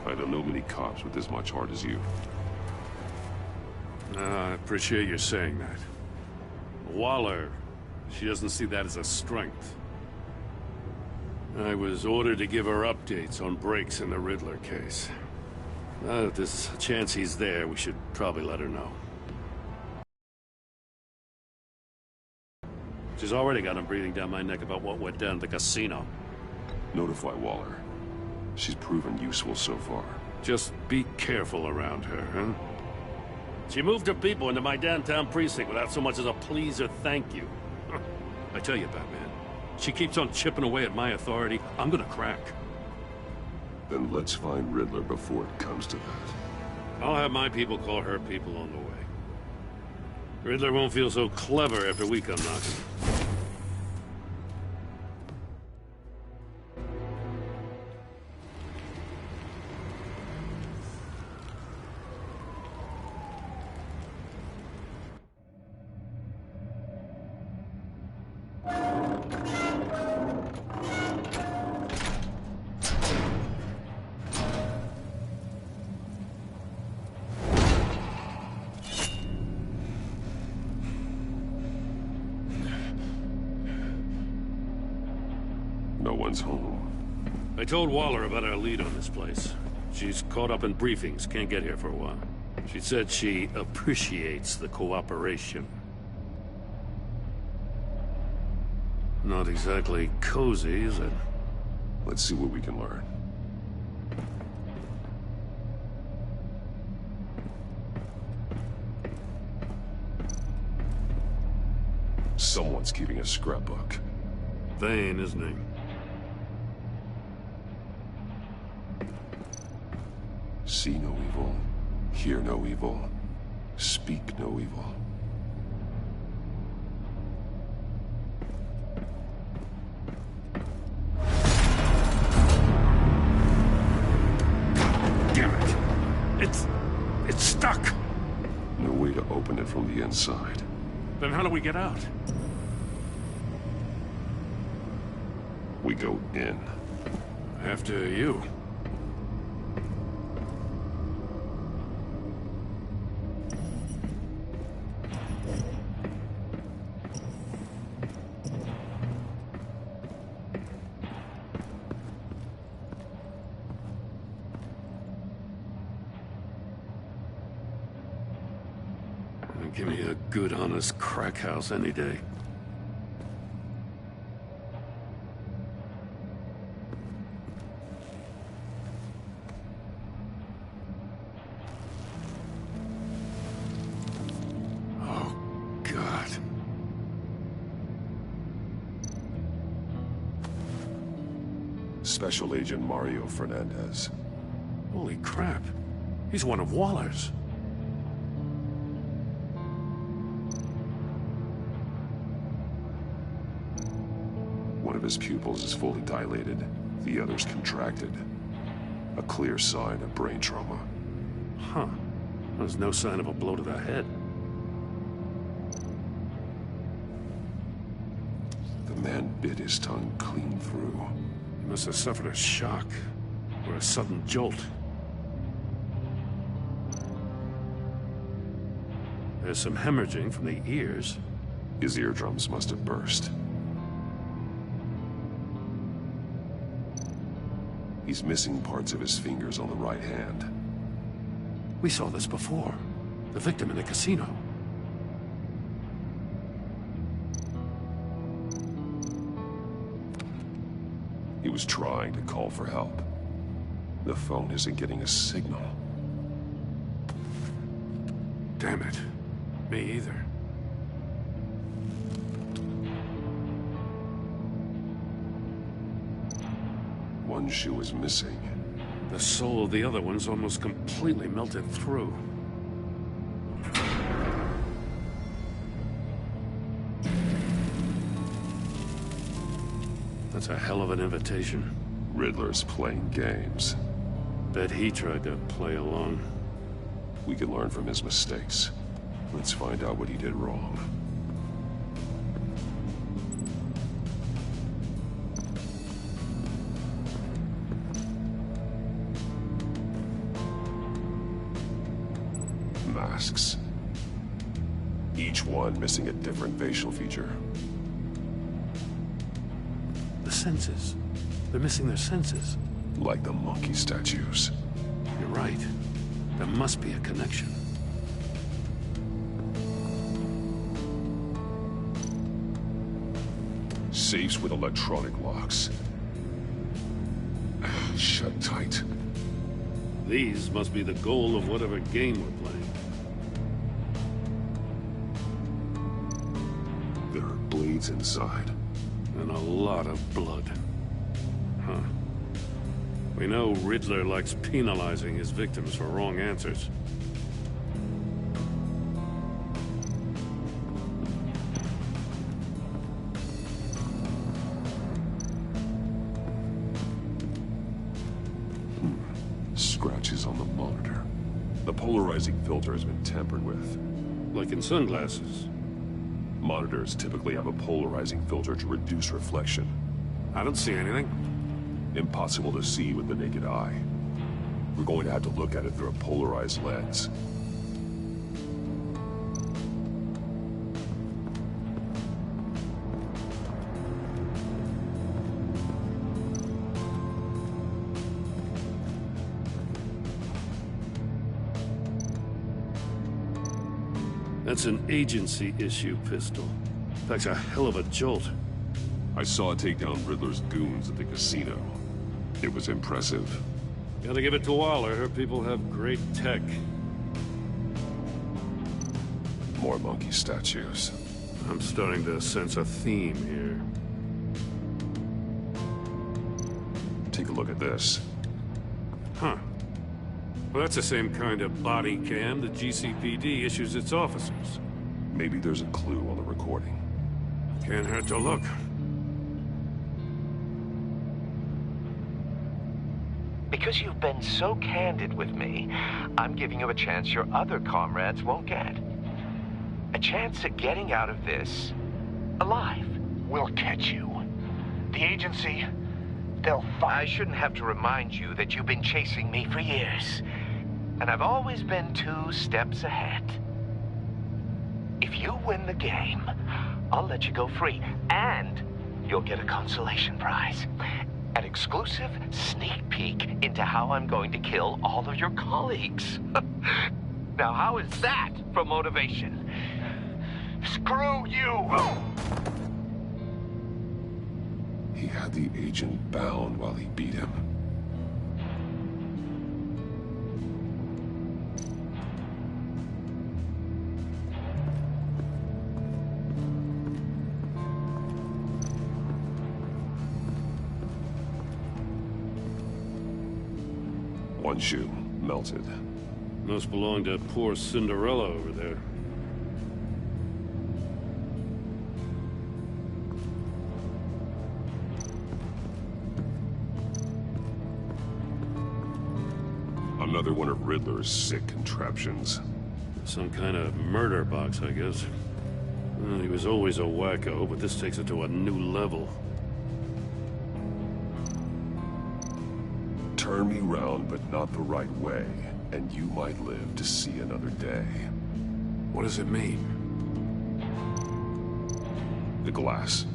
I don't know many cops with as much heart as you. I appreciate you saying that. Waller, she doesn't see that as a strength. I was ordered to give her updates on breaks in the Riddler case. If there's a chance he's there, we should probably let her know. She's already got him breathing down my neck about what went down at the casino. Notify Waller. She's proven useful so far. Just be careful around her, huh? She moved her people into my downtown precinct without so much as a please or thank you. I tell you, Batman, she keeps on chipping away at my authority, I'm gonna crack. Then let's find Riddler before it comes to that. I'll have my people call her people on the way. Riddler won't feel so clever after we come knocking. No one's home. I told Waller about our lead on this place. She's caught up in briefings, can't get here for a while. She said she appreciates the cooperation. Not exactly cozy, is it? Let's see what we can learn. Someone's keeping a scrapbook. Vane, isn't he? See no evil, hear no evil, speak no evil. Damn it! It's It's stuck! No way to open it from the inside. Then how do we get out? We go in. After you. Give me a good, honest crack house any day. Oh, God. Special Agent Mario Fernandez. Holy crap. He's one of Waller's. One of his pupils is fully dilated, the other's contracted. A clear sign of brain trauma. Huh. There's no sign of a blow to the head. The man bit his tongue clean through. He must have suffered a shock, or a sudden jolt. There's some hemorrhaging from the ears. His eardrums must have burst. He's missing parts of his fingers on the right hand. We saw this before. The victim in the casino. He was trying to call for help. The phone isn't getting a signal. Damn it. Me either. One shoe is missing. The sole of the other one's almost completely melted through. That's a hell of an invitation. Riddler's playing games. Bet he tried to play along. We can learn from his mistakes. Let's find out what he did wrong. Masks. Each one missing a different facial feature. The senses. They're missing their senses. Like the monkey statues. You're right. There must be a connection. Safes with electronic locks. Shut tight. These must be the goal of whatever game we're playing. There are blades inside. And a lot of blood. Huh. We know Riddler likes penalizing his victims for wrong answers. Scratches on the monitor. The polarizing filter has been tampered with. Like in sunglasses. Monitors typically have a polarizing filter to reduce reflection. I don't see anything. Impossible to see with the naked eye. We're going to have to look at it through a polarized lens. That's an agency-issue pistol. That's a hell of a jolt. I saw it take down Riddler's goons at the casino. It was impressive. Gotta give it to Waller. Her people have great tech. More monkey statues. I'm starting to sense a theme here. Take a look at this. Huh. Well, that's the same kind of body cam the GCPD issues its officers. Maybe there's a clue on the recording. Can't hurt to look. Be Because you've been so candid with me, I'm giving you a chance your other comrades won't get. A chance at getting out of this alive. We'll catch you. The agency, they'll find... I shouldn't have to remind you that you've been chasing me for years. And I've always been 2 steps ahead. If you win the game, I'll let you go free. And you'll get a consolation prize. An exclusive sneak peek into how I'm going to kill all of your colleagues. Now, how is that for motivation? Screw you! He had the agent bound while he beat him. One shoe, melted. Must belong to poor Cinderella over there. Another one of Riddler's sick contraptions. Some kind of murder box, I guess. Well, he was always a wacko, but this takes it to a new level. Turn me round, but not the right way, and you might live to see another day. What does it mean? The glass.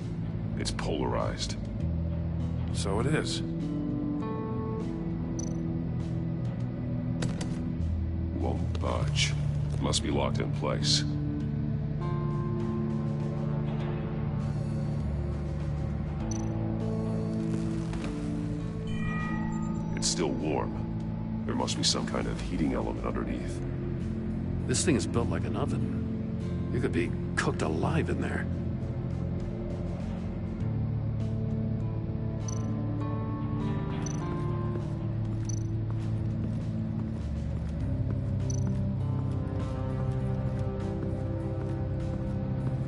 It's polarized. So it is. Won't budge. Must be locked in place. It's still warm. There must be some kind of heating element underneath. This thing is built like an oven. You could be cooked alive in there.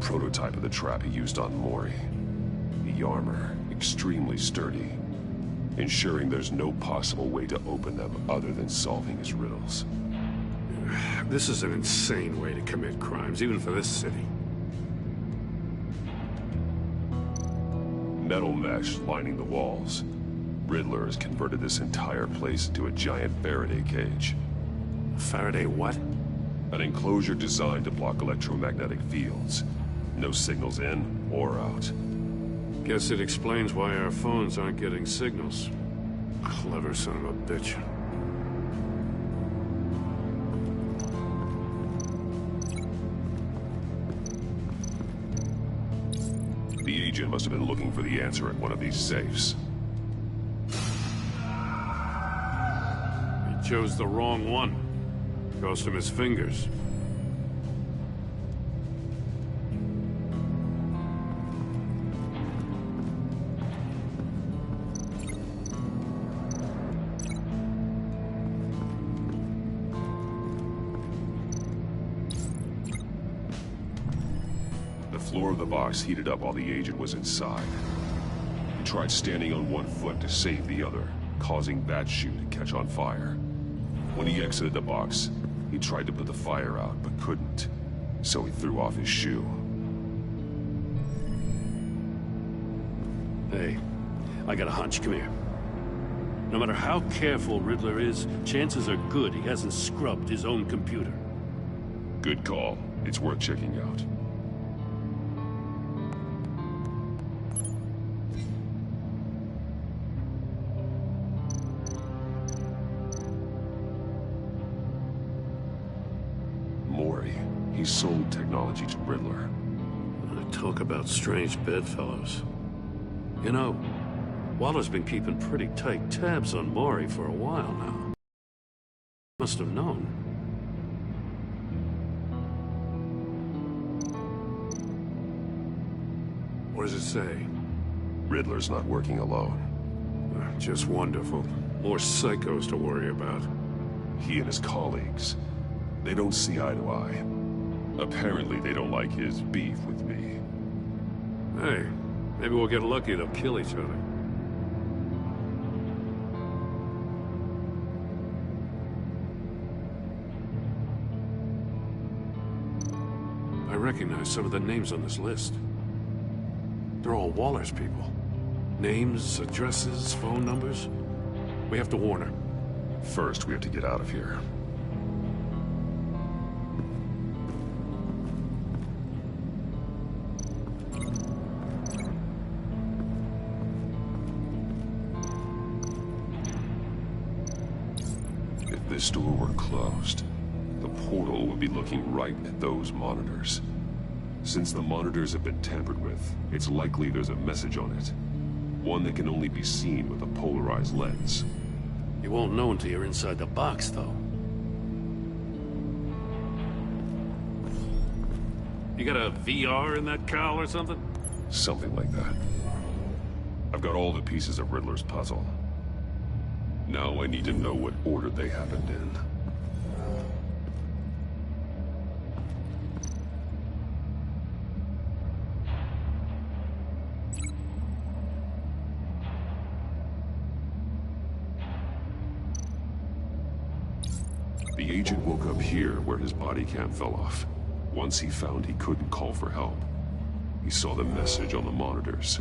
Prototype of the trap he used on Mori. The armor, extremely sturdy, ensuring there's no possible way to open them other than solving his riddles. This is an insane way to commit crimes, even for this city. Metal mesh lining the walls. Riddler has converted this entire place into a giant Faraday cage. Faraday what? An enclosure designed to block electromagnetic fields. No signals in or out. Guess it explains why our phones aren't getting signals. Clever son of a bitch. The agent must have been looking for the answer at one of these safes. He chose the wrong one. Cost him his fingers. The floor of the box heated up while the agent was inside. He tried standing on one foot to save the other, causing that shoe to catch on fire. When he exited the box, he tried to put the fire out, but couldn't. So he threw off his shoe. Hey, I got a hunch. Come here. No matter how careful Riddler is, chances are good he hasn't scrubbed his own computer. Good call. It's worth checking out. Mori. He sold technology to Riddler. Talk about strange bedfellows. You know, Waller's been keeping pretty tight tabs on Mori for a while now. Must have known. What does it say? Riddler's not working alone. Just wonderful. More psychos to worry about. He and his colleagues. They don't see eye to eye. Apparently, they don't like his beef with me. Hey, maybe we'll get lucky. They'll kill each other. I recognize some of the names on this list. They're all Waller's people. Names, addresses, phone numbers. We have to warn her. First, we have to get out of here. If this door were closed, the portal would be looking right at those monitors. Since the monitors have been tampered with, it's likely there's a message on it. One that can only be seen with a polarized lens. You won't know until you're inside the box, though. You got a VR in that cowl or something? Something like that. I've got all the pieces of Riddler's puzzle. Now I need to know what order they happened in. The agent woke up here where his body cam fell off. Once he found he couldn't call for help, he saw the message on the monitors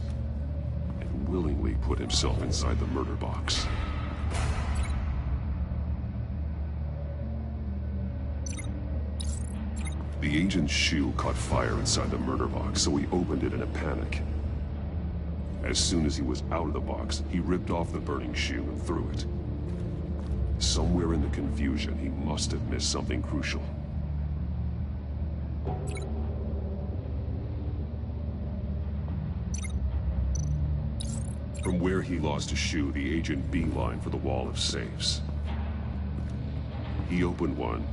and willingly put himself inside the murder box. The agent's shoe caught fire inside the murder box, so he opened it in a panic. As soon as he was out of the box, he ripped off the burning shoe and threw it. Somewhere in the confusion, he must have missed something crucial. From where he lost a shoe, the agent beelined for the wall of safes. He opened one,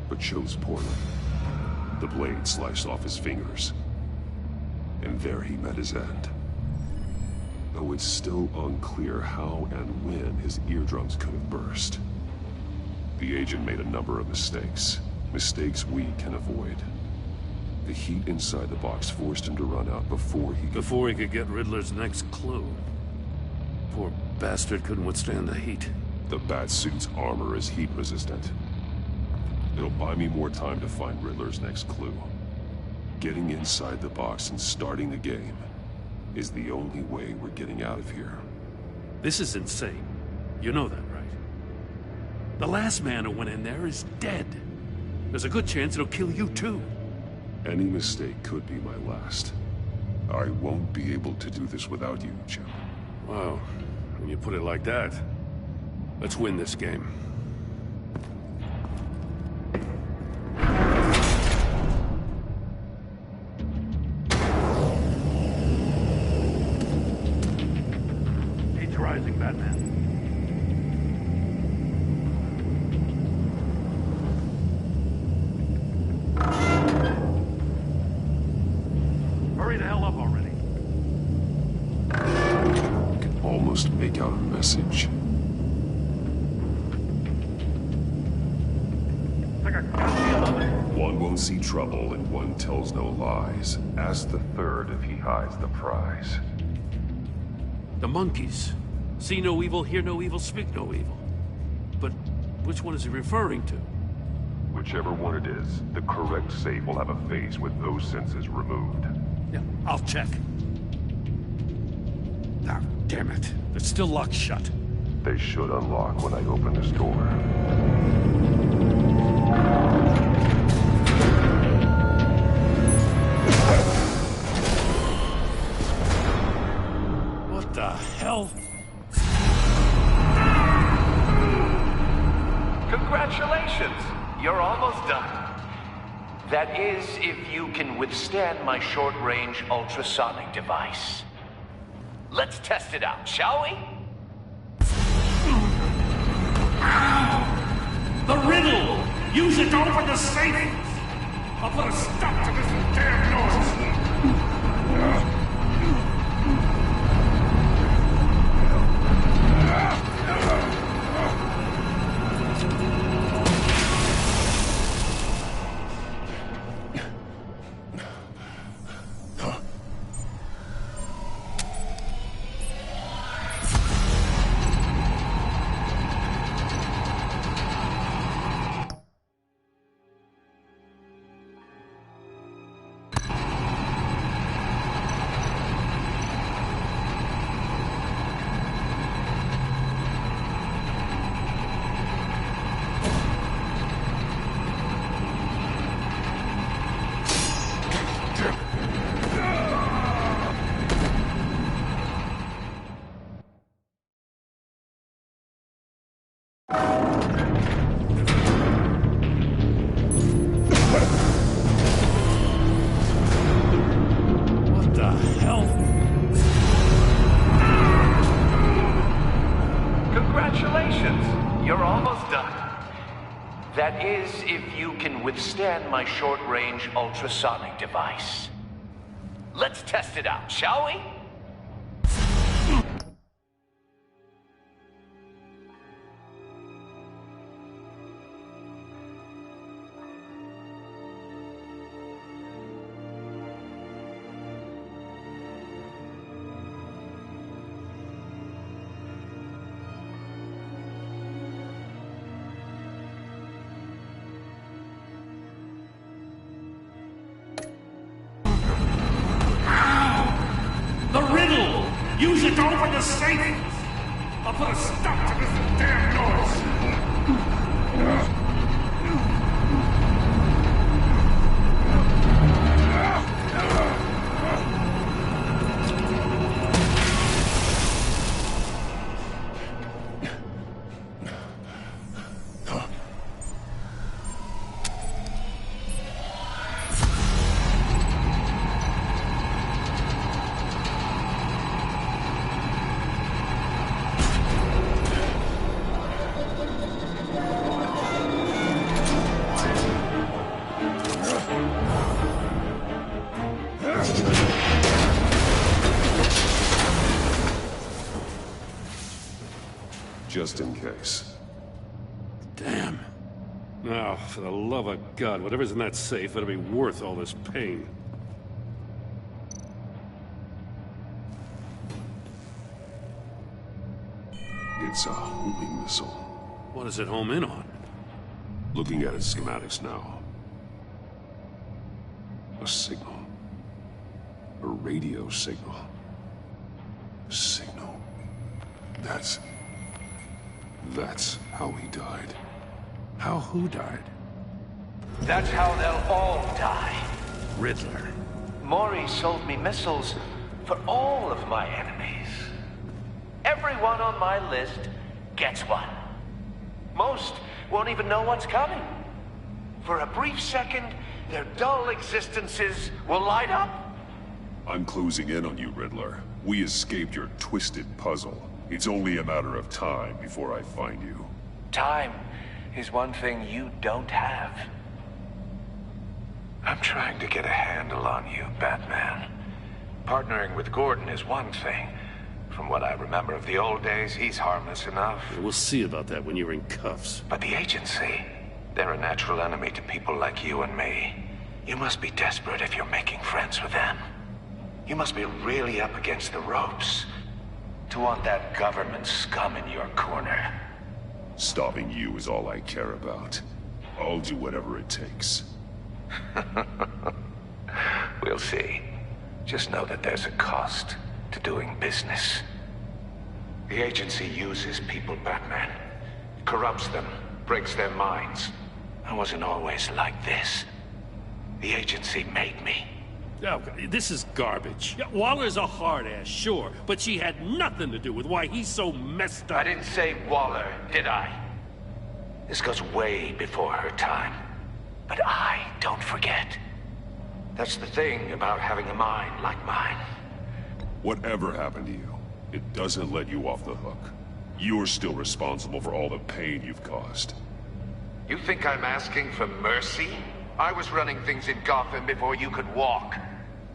but chose poorly. The blade sliced off his fingers. And there he met his end. Though it's still unclear how and when his eardrums could have burst. The agent made a number of mistakes. Mistakes we can avoid. The heat inside the box forced him to run out before he could get Riddler's next clue. Poor bastard couldn't withstand the heat. The Batsuit's armor is heat resistant. It'll buy me more time to find Riddler's next clue. Getting inside the box and starting the game is the only way we're getting out of here. This is insane. You know that, right? The last man who went in there is dead. There's a good chance it'll kill you too. Any mistake could be my last. I won't be able to do this without you, Jim. Wow, when you put it like that, let's win this game. Heat's rising, Batman. Hurry the hell up already. I can almost make out a message. One won't see trouble and one tells no lies. Ask the third if he hides the prize. The monkeys. See no evil, hear no evil, speak no evil. But which one is he referring to? Whichever one it is, the correct safe will have a face with those senses removed. Yeah, I'll check. Ah, damn it. They're still locked shut. They should unlock when I open this door. What the hell? Congratulations! You're almost done. That is, if you can withstand my short-range ultrasonic device. Let's test it out, shall we? The riddle! Use it to open the safe! I'll put a stop to this damn noise! you can withstand my short-range ultrasonic device. Let's test it out, shall we? Use it to open the safe! I'll put a stop to this damn noise! Just in case. Damn. Now, for the love of God, whatever's in that safe better be worth all this pain. It's a homing missile. What does it home in on? Looking at its schematics now. A signal. A radio signal. Signal. That's how he died. How who died? That's how they'll all die. Riddler. Mori sold me missiles for all of my enemies. Everyone on my list gets one. Most won't even know what's coming. For a brief second, their dull existences will light up. I'm closing in on you, Riddler. We escaped your twisted puzzle. It's only a matter of time before I find you. Time is one thing you don't have. I'm trying to get a handle on you, Batman. Partnering with Gordon is one thing. From what I remember of the old days, he's harmless enough. We'll see about that when you're in cuffs. But the agency, they're a natural enemy to people like you and me. You must be desperate if you're making friends with them. You must be really up against the ropes to want that government scum in your corner. Stopping you is all I care about. I'll do whatever it takes. We'll see. Just know that there's a cost to doing business. The agency uses people, Batman. Corrupts them, breaks their minds. I wasn't always like this. The agency made me. Oh, this is garbage. Yeah, Waller's a hard-ass, sure, but she had nothing to do with why he's so messed up. I didn't say Waller, did I? This goes way before her time. But I don't forget. That's the thing about having a mind like mine. Whatever happened to you, it doesn't let you off the hook. You're still responsible for all the pain you've caused. You think I'm asking for mercy? I was running things in Gotham before you could walk.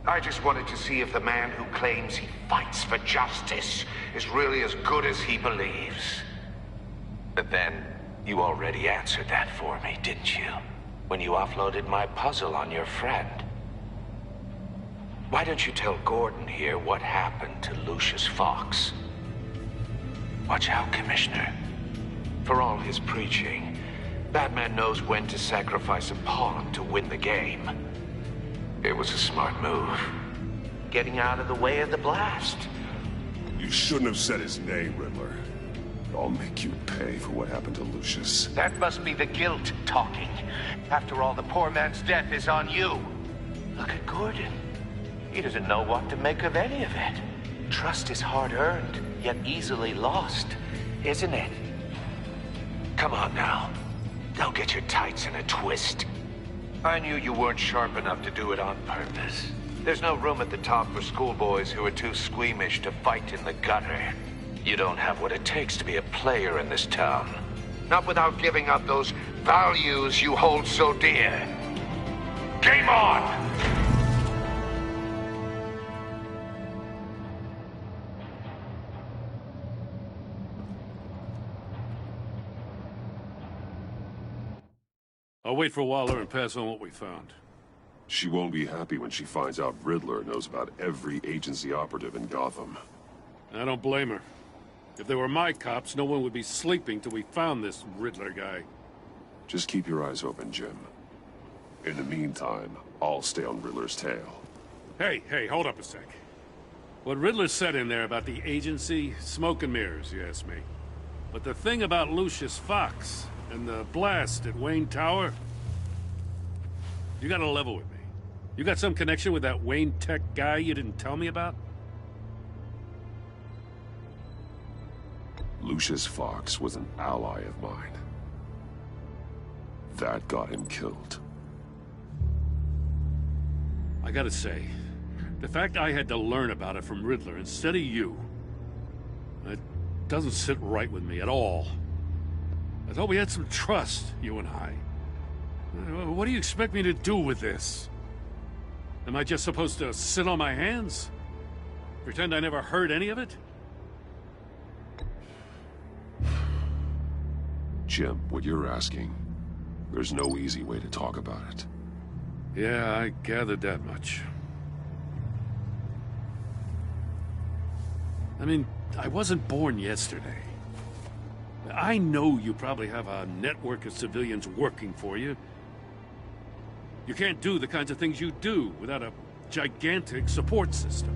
I just wanted to see if the man who claims he fights for justice is really as good as he believes. But then, you already answered that for me, didn't you? When you offloaded my puzzle on your friend. Why don't you tell Gordon here what happened to Lucius Fox? Watch out, Commissioner. For all his preaching, Batman knows when to sacrifice a pawn to win the game. It was a smart move. Getting out of the way of the blast. You shouldn't have said his name, Riddler. I'll make you pay for what happened to Lucius. That must be the guilt talking. After all, the poor man's death is on you. Look at Gordon. He doesn't know what to make of any of it. Trust is hard-earned, yet easily lost, isn't it? Come on now. Don't get your tights in a twist. I knew you weren't sharp enough to do it on purpose. There's no room at the top for schoolboys who are too squeamish to fight in the gutter. You don't have what it takes to be a player in this town. Not without giving up those values you hold so dear. Game on! I'll wait for Waller and pass on what we found. She won't be happy when she finds out Riddler knows about every agency operative in Gotham. I don't blame her. If they were my cops, no one would be sleeping till we found this Riddler guy. Just keep your eyes open, Jim. In the meantime, I'll stay on Riddler's tail. Hey, hold up a sec. What Riddler said in there about the agency, smoke and mirrors, you ask me. But the thing about Lucius Fox and the blast at Wayne Tower, you gotta level with me. You got some connection with that Wayne Tech guy you didn't tell me about? Lucius Fox was an ally of mine. That got him killed. I gotta say, the fact I had to learn about it from Riddler instead of you, it doesn't sit right with me at all. I thought we had some trust, you and I. What do you expect me to do with this? Am I just supposed to sit on my hands? Pretend I never heard any of it? Jim, what you're asking, there's no easy way to talk about it. Yeah, I gathered that much. I mean, I wasn't born yesterday. I know you probably have a network of civilians working for you. You can't do the kinds of things you do without a gigantic support system.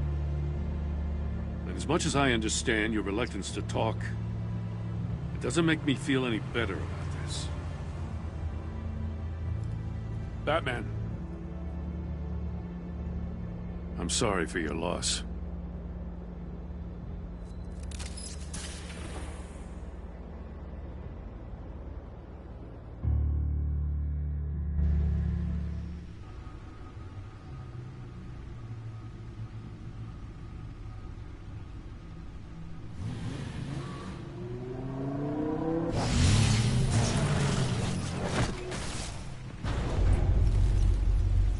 And as much as I understand your reluctance to talk, it doesn't make me feel any better about this. Batman. I'm sorry for your loss.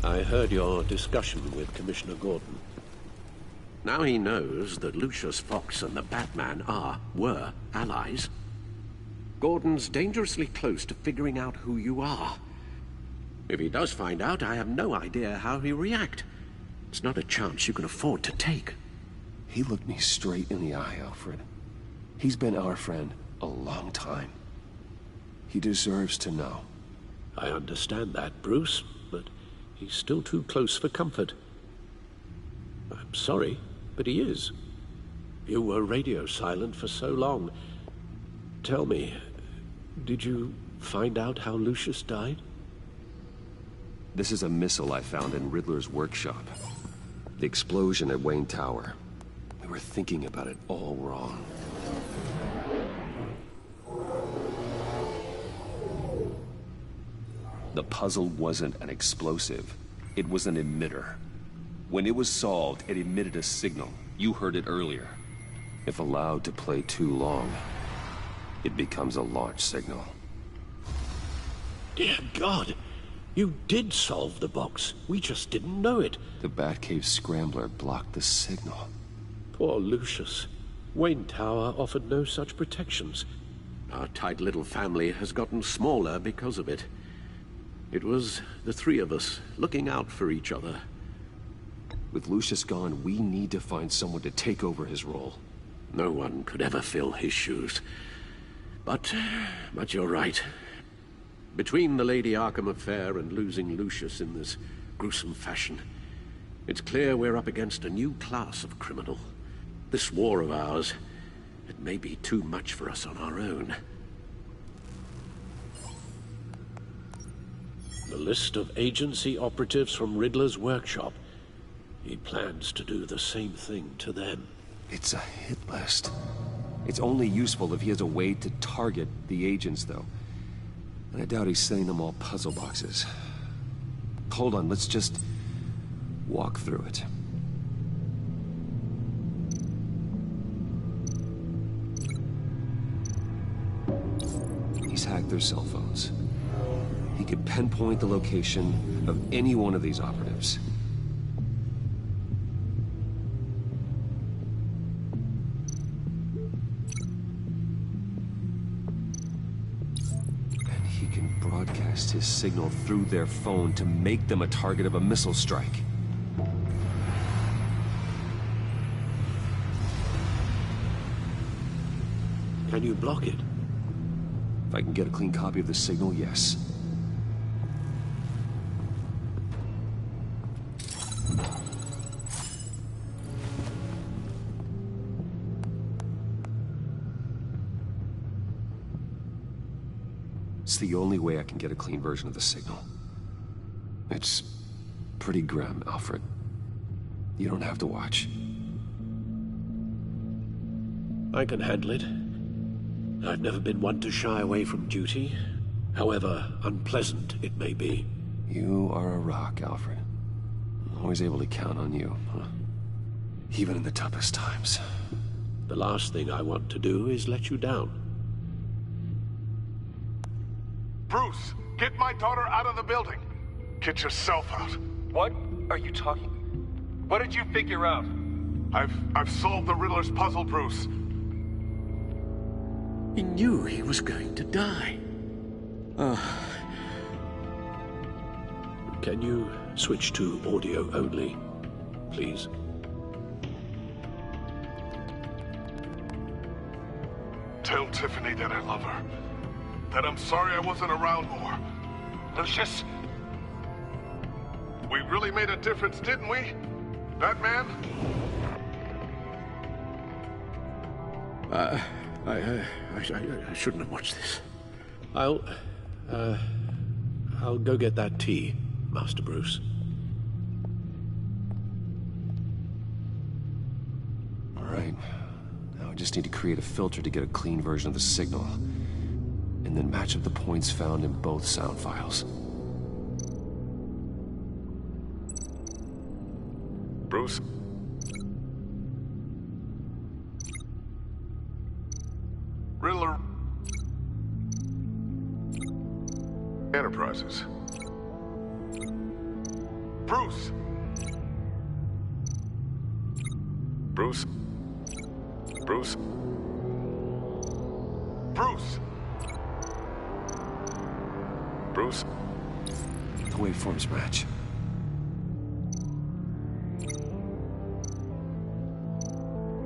I heard your discussion with Commissioner Gordon. Now he knows that Lucius Fox and the Batman were allies. Gordon's dangerously close to figuring out who you are. If he does find out, I have no idea how he'll react. It's not a chance you can afford to take. He looked me straight in the eye, Alfred. He's been our friend a long time. He deserves to know. I understand that, Bruce, but he's still too close for comfort. I'm sorry, but he is. You were radio silent for so long. Tell me, did you find out how Lucius died? This is a missile I found in Riddler's workshop. The explosion at Wayne Tower. We were thinking about it all wrong. The puzzle wasn't an explosive. It was an emitter. When it was solved, it emitted a signal. You heard it earlier. If allowed to play too long, it becomes a launch signal. Dear God! You did solve the box. We just didn't know it. The Batcave scrambler blocked the signal. Poor Lucius. Wayne Tower offered no such protections. Our tight little family has gotten smaller because of it. It was the three of us looking out for each other. With Lucius gone, we need to find someone to take over his role. No one could ever fill his shoes. But you're right. Between the Lady Arkham affair and losing Lucius in this gruesome fashion, it's clear we're up against a new class of criminal. This war of ours, it may be too much for us on our own. The list of agency operatives from Riddler's workshop. He plans to do the same thing to them. It's a hit list. It's only useful if he has a way to target the agents, though. And I doubt he's sending them all puzzle boxes. Hold on, let's just walk through it. He's check their cell phones. He could pinpoint the location of any one of these operatives. And he can broadcast his signal through their phone to make them a target of a missile strike. Can you block it? If I can get a clean copy of the signal, yes. It's the only way I can get a clean version of the signal. It's pretty grim, Alfred. You don't have to watch. I can handle it. I've never been one to shy away from duty, however unpleasant it may be. You are a rock, Alfred. I'm always able to count on you, huh? Even in the toughest times. The last thing I want to do is let you down. Bruce, get my daughter out of the building. Get yourself out. What are you talking? What did you figure out? I've solved the Riddler's puzzle, Bruce. He knew he was going to die. Can you switch to audio only, please? Tell Tiffany that I love her. That I'm sorry I wasn't around more. Lucius? We really made a difference, didn't we? Batman? I shouldn't have watched this. I'll go get that tea, Master Bruce. All right. Now I just need to create a filter to get a clean version of the signal, and then match up the points found in both sound files. Bruce? Riddler... Enterprises. Bruce! Bruce? Bruce? Bruce! Bruce? The waveforms match.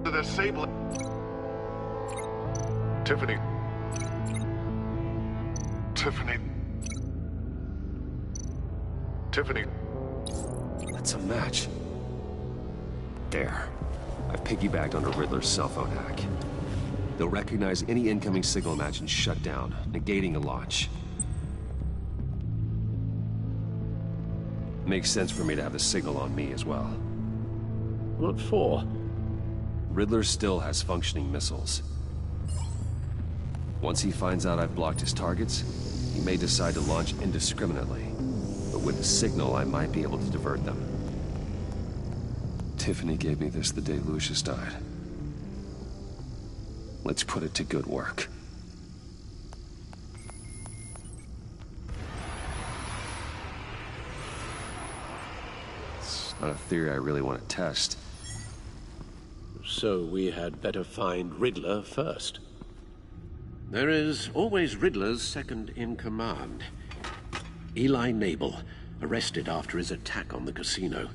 The disable... Tiffany. That's a match. There. I've piggybacked onto Riddler's cell phone hack. They'll recognize any incoming signal match and shut down, negating a launch. Makes sense for me to have the signal on me as well. What for? Riddler still has functioning missiles. Once he finds out I've blocked his targets, he may decide to launch indiscriminately. But with the signal, I might be able to divert them. Tiffany gave me this the day Lucius died. Let's put it to good work. It's not a theory I really want to test. So we had better find Riddler first. There is always Riddler's second-in-command. Eli Nabel, arrested after his attack on the casino.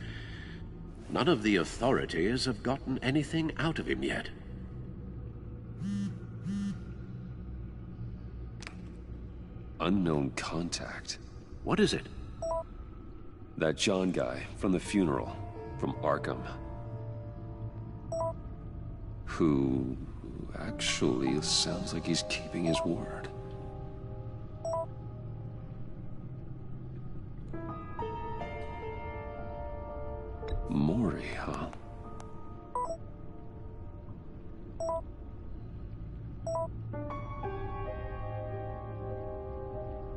None of the authorities have gotten anything out of him yet. Unknown contact. What is it? That John guy from the funeral, from Arkham. Who actually sounds like he's keeping his word. Mori, huh?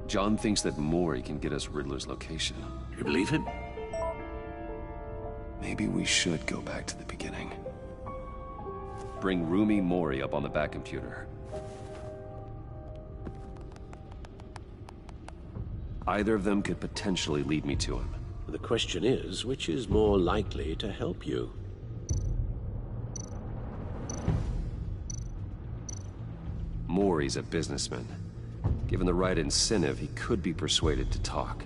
John thinks that Mori can get us Riddler's location. You believe him? Maybe we should go back to the beginning. Bring Rumi Mori up on the back computer. Either of them could potentially lead me to him. The question is, which is more likely to help you? Maury's a businessman. Given the right incentive, he could be persuaded to talk.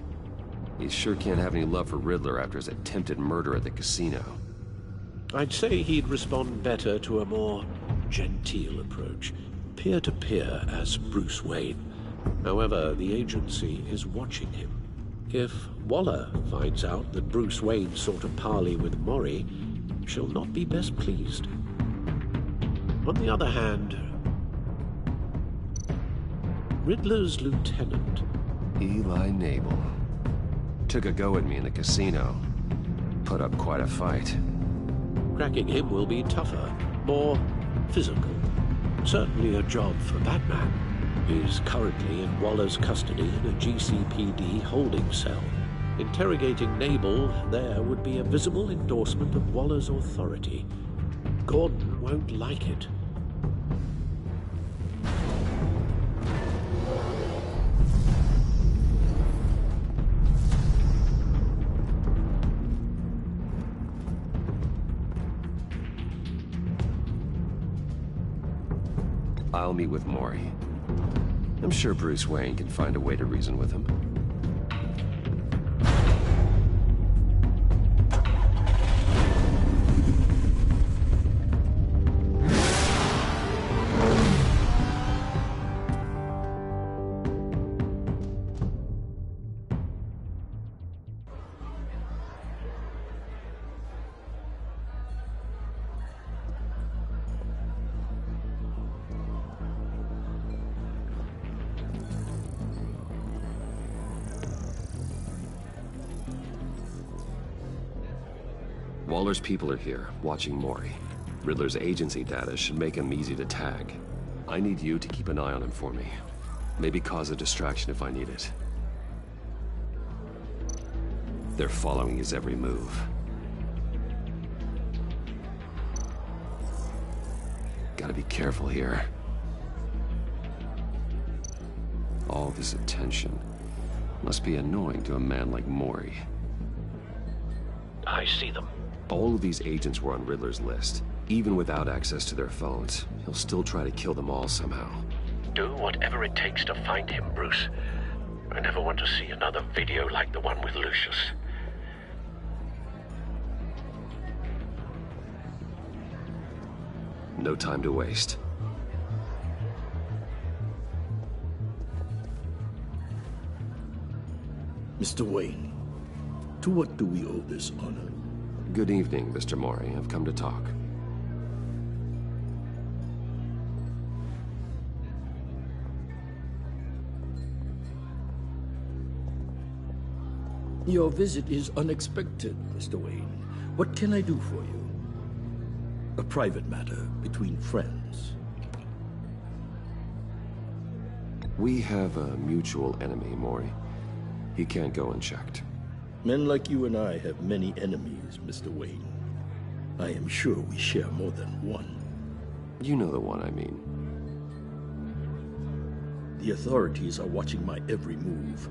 He sure can't have any love for Riddler after his attempted murder at the casino. I'd say he'd respond better to a more genteel approach, peer-to-peer as Bruce Wayne. However, the agency is watching him. If Waller finds out that Bruce Wayne sought a parley with Maury, she'll not be best pleased. On the other hand, Riddler's lieutenant, Eli Nabel, took a go at me in the casino. Put up quite a fight. Cracking him will be tougher, more physical. Certainly a job for Batman. He's currently in Waller's custody in a GCPD holding cell. Interrogating Nabel there would be a visible endorsement of Waller's authority. Gordon won't like it. I'll meet with Maury. I'm sure Bruce Wayne can find a way to reason with him. Waller's people are here, watching Maury. Riddler's agency data should make him easy to tag. I need you to keep an eye on him for me. Maybe cause a distraction if I need it. They're following his every move. Gotta be careful here. All this attention must be annoying to a man like Maury. I see them. All of these agents were on Riddler's list. Even without access to their phones, he'll still try to kill them all somehow. Do whatever it takes to find him, Bruce. I never want to see another video like the one with Lucius. No time to waste. Mr. Wayne, to what do we owe this honor? Good evening, Mr. Maury. I've come to talk. Your visit is unexpected, Mr. Wayne. What can I do for you? A private matter between friends. We have a mutual enemy, Maury. He can't go unchecked. Men like you and I have many enemies, Mr. Wayne. I am sure we share more than one. You know the one I mean. The authorities are watching my every move.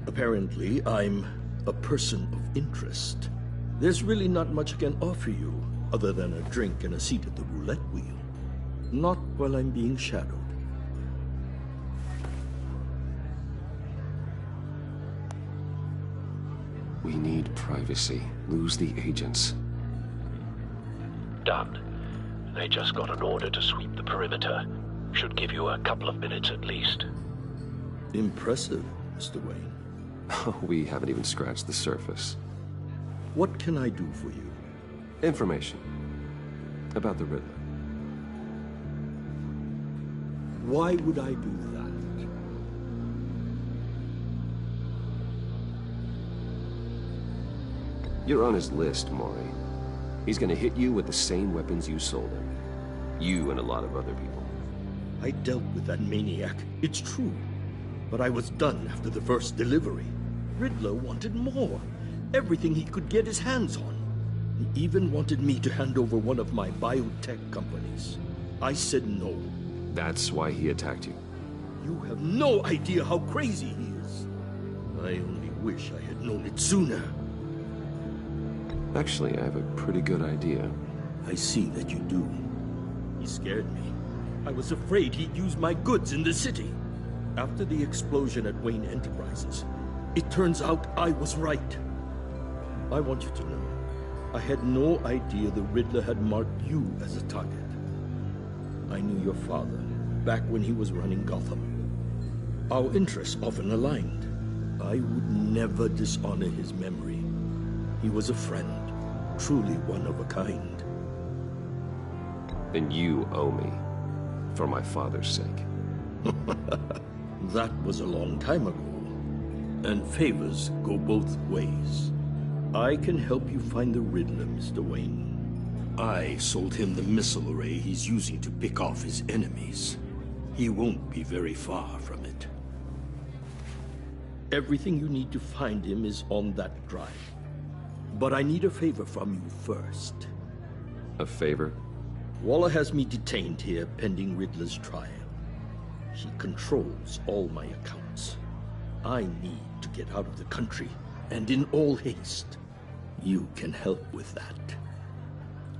Apparently, I'm a person of interest. There's really not much I can offer you, other than a drink and a seat at the roulette wheel. Not while I'm being shadowed. We need privacy. Lose the agents. Done. They just got an order to sweep the perimeter. Should give you a couple of minutes at least. Impressive, Mr. Wayne. We haven't even scratched the surface. What can I do for you? Information. About the Riddler. Why would I do that? You're on his list, Maury. He's gonna hit you with the same weapons you sold him. You and a lot of other people. I dealt with that maniac, it's true. But I was done after the first delivery. Riddler wanted more. Everything he could get his hands on. He even wanted me to hand over one of my biotech companies. I said no. That's why he attacked you. You have no idea how crazy he is. I only wish I had known it sooner. Actually, I have a pretty good idea. I see that you do. He scared me. I was afraid he'd use my goods in the city. After the explosion at Wayne Enterprises, it turns out I was right. I want you to know, I had no idea the Riddler had marked you as a target. I knew your father back when he was running Gotham. Our interests often aligned. I would never dishonor his memory. He was a friend, truly one of a kind. And you owe me, for my father's sake. That was a long time ago, and favors go both ways. I can help you find the Riddler, Mr. Wayne. I sold him the missile array he's using to pick off his enemies. He won't be very far from it. Everything you need to find him is on that drive. But I need a favor from you first. A favor? Waller has me detained here pending Riddler's trial. She controls all my accounts. I need to get out of the country, and in all haste. You can help with that.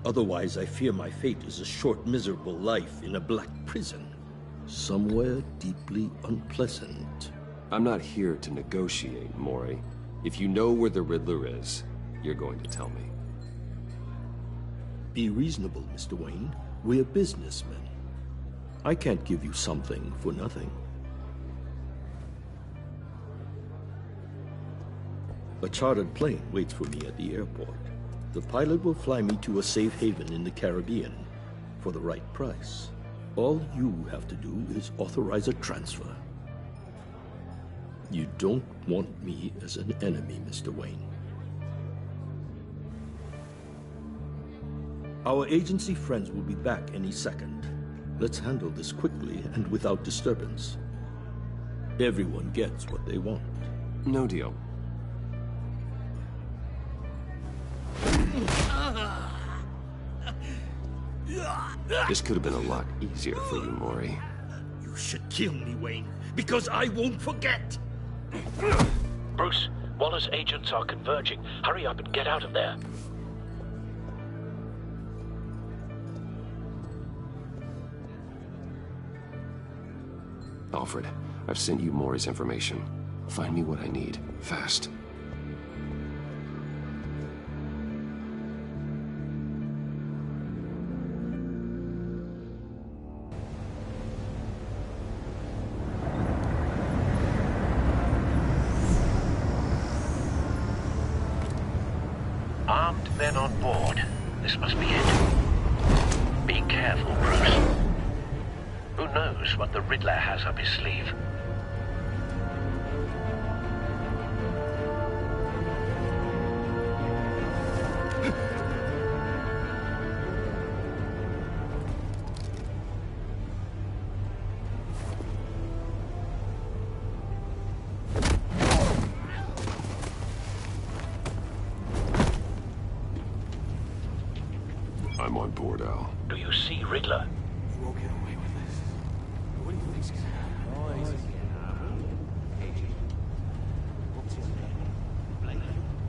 Otherwise, I fear my fate is a short, miserable life in a black prison. Somewhere deeply unpleasant. I'm not here to negotiate, Mori. If you know where the Riddler is, you're going to tell me. Be reasonable, Mr. Wayne. We're businessmen. I can't give you something for nothing. A chartered plane waits for me at the airport. The pilot will fly me to a safe haven in the Caribbean for the right price. All you have to do is authorize a transfer. You don't want me as an enemy, Mr. Wayne. Our agency friends will be back any second. Let's handle this quickly and without disturbance. Everyone gets what they want. No deal. This could have been a lot easier for you, Mori. You should kill me, Wayne, because I won't forget! Bruce, Waller's agents are converging. Hurry up and get out of there. Alfred, I've sent you Mori's information. Find me what I need, fast. Armed men on board. This must be it. Be careful, Bruce. Who knows what the Riddler has up his sleeve? I'm on board, Al. Do you see Riddler? You won't get away with this. What do you think's gonna happen?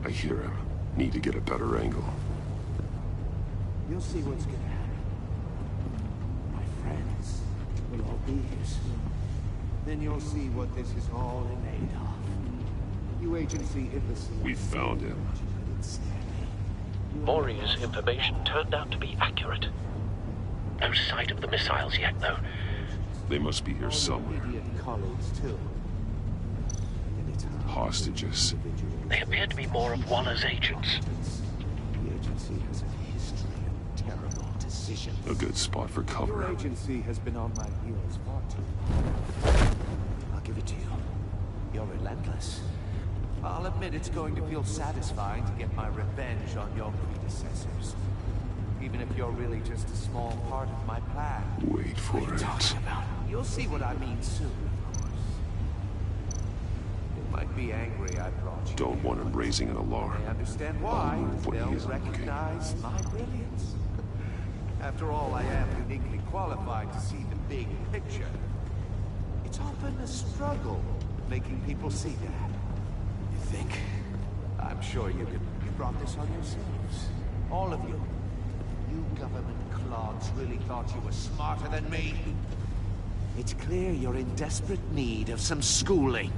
I hear him. Need to get a better angle. You'll see what's gonna happen. My friends will all be here soon. Then you'll see what this is all in aid of. You agency imbeciles. We found him. Mori's information turned out to be accurate. No sight of the missiles yet, though. They must be here somewhere. Colleagues too. Hostages. They appear to be more of Waller's agents. The agency has a history of terrible decisions. A good spot for cover. Your agency has been on my heels far too long. I'll give it to you. You're relentless. I'll admit it's going to feel satisfying to get my revenge on your predecessors. Even if you're really just a small part of my plan. Wait for it. You'll see what I mean soon, of course. They might be angry I brought you. Don't want him raising an alarm. I understand why. They'll recognize my brilliance. After all, I am uniquely qualified to see the big picture. It's often a struggle making people see that. think. I'm sure you brought this on yourselves. All of you. You government clods really thought you were smarter than me? It's clear you're in desperate need of some schooling.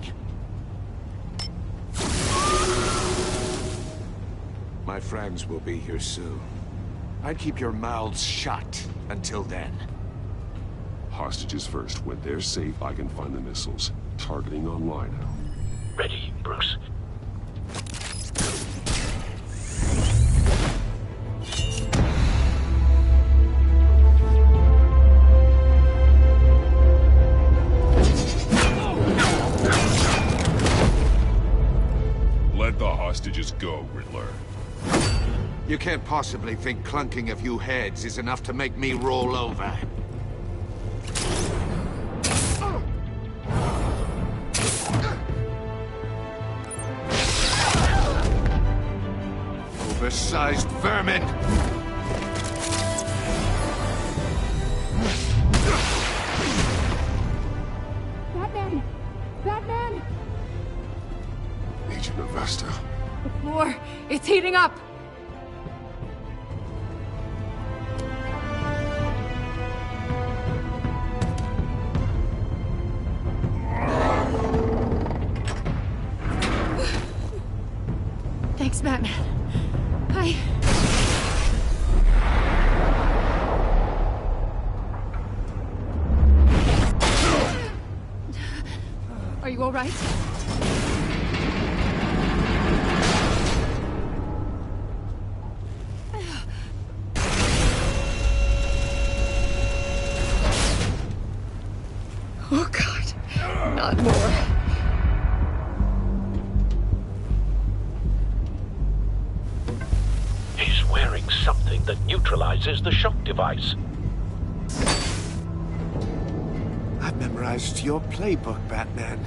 My friends will be here soon. I'd keep your mouths shut until then. Hostages first. When they're safe, I can find the missiles. Targeting online now. Ready, Bruce. Let the hostages go, Riddler. You can't possibly think clunking a few heads is enough to make me roll over. Oversized vermin! Batman! Batman! Agent Avesta. The floor, it's heating up! Thanks, Batman. Are you all right? Oh, God. Not more. He's wearing something that neutralizes the shock device. I've memorized your playbook, Batman.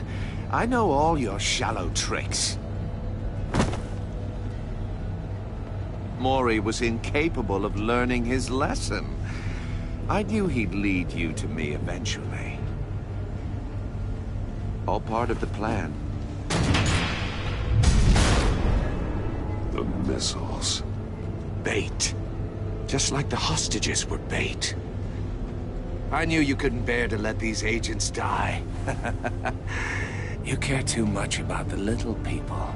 I know all your shallow tricks. Mori was incapable of learning his lesson. I knew he'd lead you to me eventually. All part of the plan. The missiles. Bait. Just like the hostages were bait. I knew you couldn't bear to let these agents die. You care too much about the little people.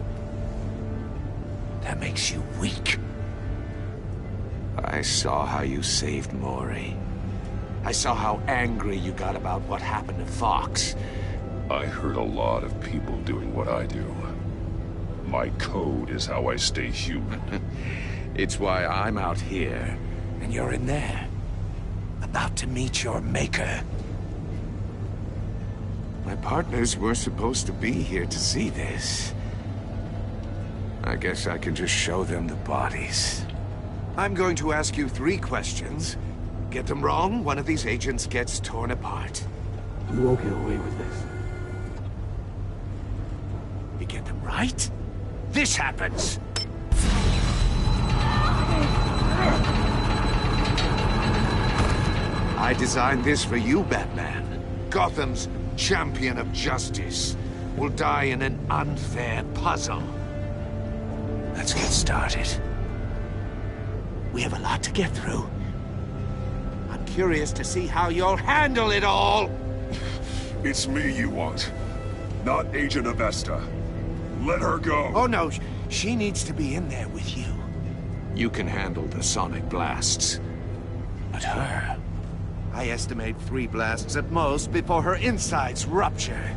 That makes you weak. I saw how you saved Mori. I saw how angry you got about what happened to Fox. I hurt a lot of people doing what I do. My code is how I stay human. It's why I'm out here, and you're in there. About to meet your maker. My partners were supposed to be here to see this. I guess I can just show them the bodies. I'm going to ask you 3 questions. Get them wrong, one of these agents gets torn apart. You won't get away with this. You get them right, this happens! I designed this for you, Batman. Gotham's champion of justice will die in an unfair puzzle. Let's get started. We have a lot to get through. I'm curious to see how you'll handle it all. It's me you want, not Agent Avesta. Let her go. Oh no, she needs to be in there with you. You can handle the sonic blasts. But her... I estimate 3 blasts at most before her insides rupture.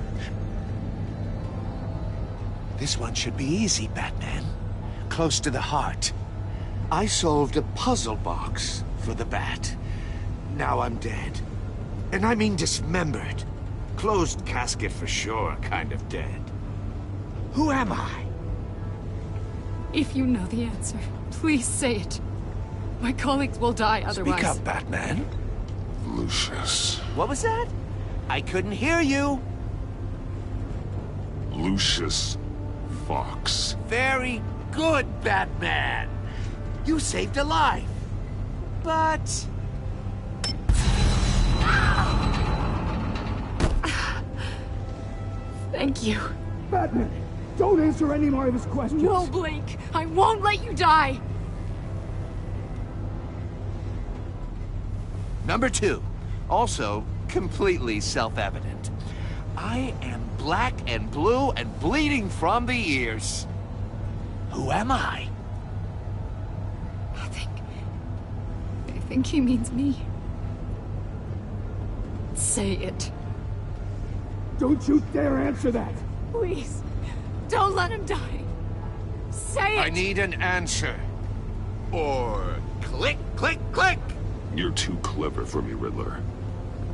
This one should be easy, Batman. Close to the heart. I solved a puzzle box for the Bat. Now I'm dead. And I mean dismembered. Closed casket for sure, kind of dead. Who am I? If you know the answer, please say it. My colleagues will die otherwise. Speak up, Batman. Lucius. What was that? I couldn't hear you. Lucius Fox. Very good, Batman. You saved a life. But... Thank you. Batman, Don't answer any more of his questions. No, Blake. I won't let you die. Number 2. Also, completely self-evident. I am black and blue and bleeding from the ears. Who am I? I think he means me. Say it. Don't you dare answer that! Please, don't let him die. Say it! I need an answer. Or click, click, click! You're too clever for me, Riddler.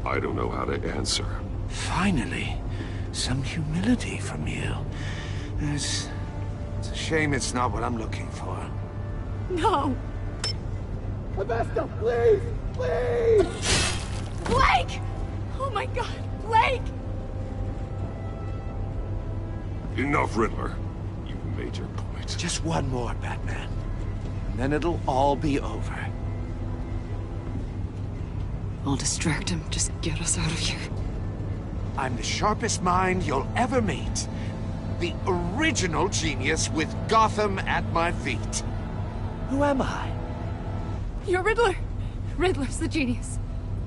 I don't know how to answer. Finally, some humility from you. It's a shame it's not what I'm looking for. No! Avesta, please! Please! Blake! Oh my god, Blake! Enough, Riddler. You've made your point. Just one more, Batman. And then it'll all be over. I'll distract him. Just get us out of here. I'm the sharpest mind you'll ever meet. The original genius with Gotham at my feet. Who am I? You're Riddler. Riddler's the genius.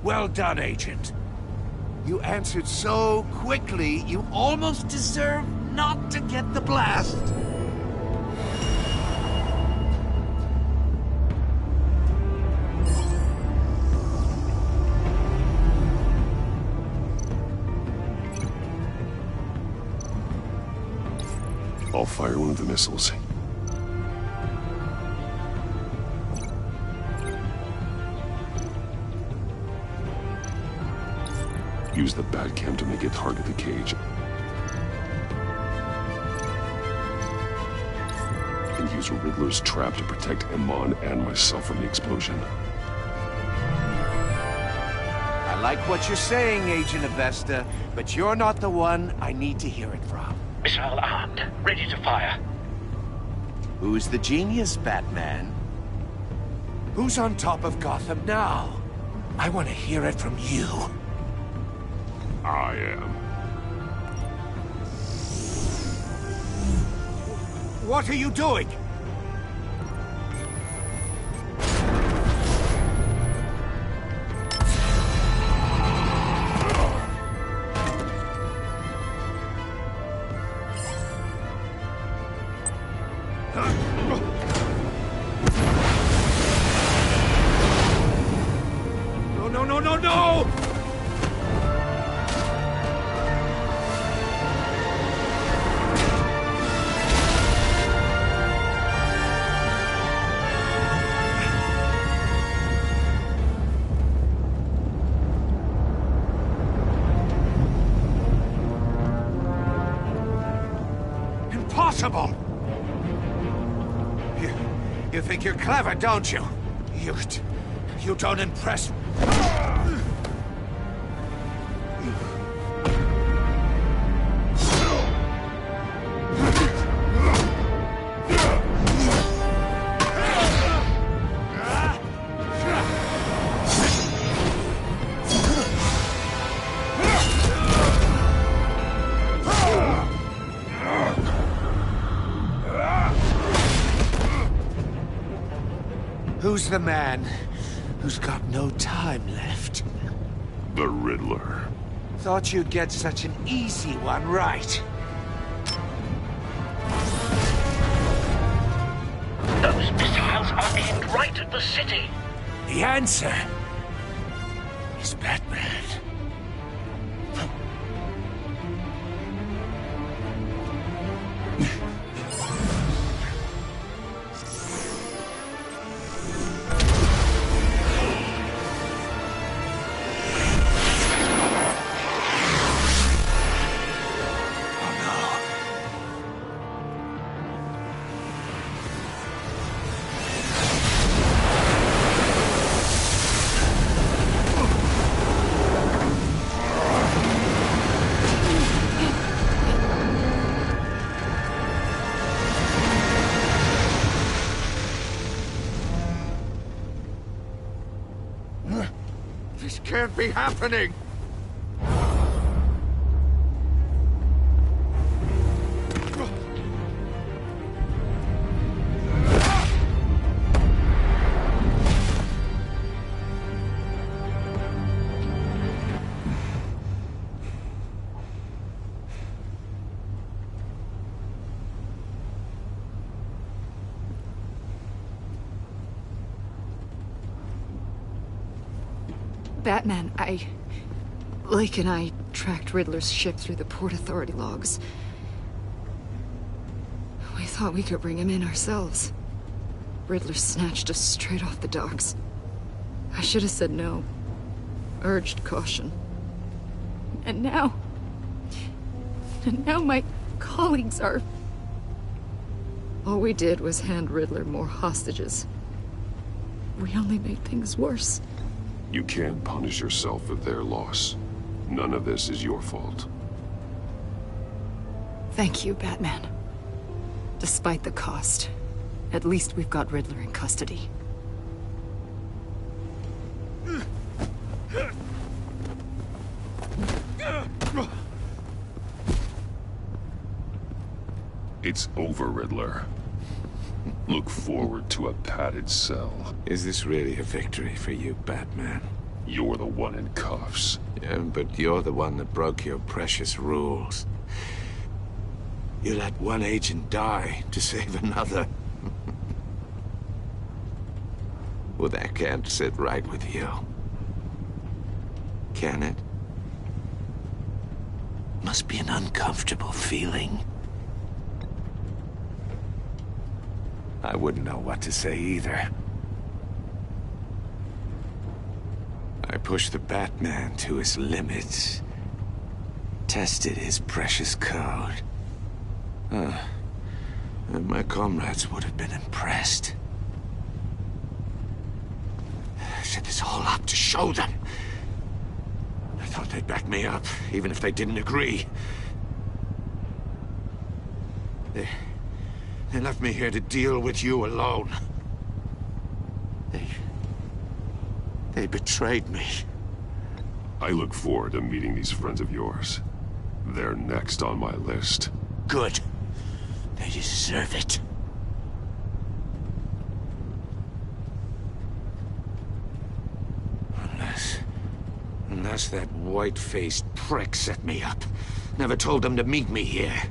Well done, Agent. You answered so quickly, you almost deserve not to get the blast. I'll fire one of the missiles. Use the Batcam to make it target the cage. And use Riddler's trap to protect Iman and myself from the explosion. I like what you're saying, Agent Avesta, but you're not the one I need to hear it from. Missile armed, ready to fire. Who's the genius, Batman? Who's on top of Gotham now? I want to hear it from you. I am. What are you doing? No! Impossible! You think you're clever, don't you? You don't impress me. Who's the man who's got no time left? The Riddler. Thought you'd get such an easy one right. Those missiles are aimed right at the city. The answer is Batman. This can't be happening! Batman, Blake and I tracked Riddler's ship through the Port Authority logs. We thought we could bring him in ourselves. Riddler snatched us straight off the docks. I should have said no. Urged caution. And now my colleagues are... All we did was hand Riddler more hostages. We only made things worse. You can't punish yourself for their loss. None of this is your fault. Thank you, Batman. Despite the cost, at least we've got Riddler in custody. It's over, Riddler. Look forward to a padded cell. Is this really a victory for you, Batman? You're the one in cuffs. Yeah, but you're the one that broke your precious rules. You let one agent die to save another. Well, that can't sit right with you. Can it? Must be an uncomfortable feeling. I wouldn't know what to say either. I pushed the Batman to his limits. Tested his precious code. And my comrades would have been impressed. I set this all up to show them. I thought they'd back me up, even if they didn't agree. They left me here to deal with you alone. They betrayed me. I look forward to meeting these friends of yours. They're next on my list. Good. They deserve it. Unless that white-faced prick set me up. Never told them to meet me here.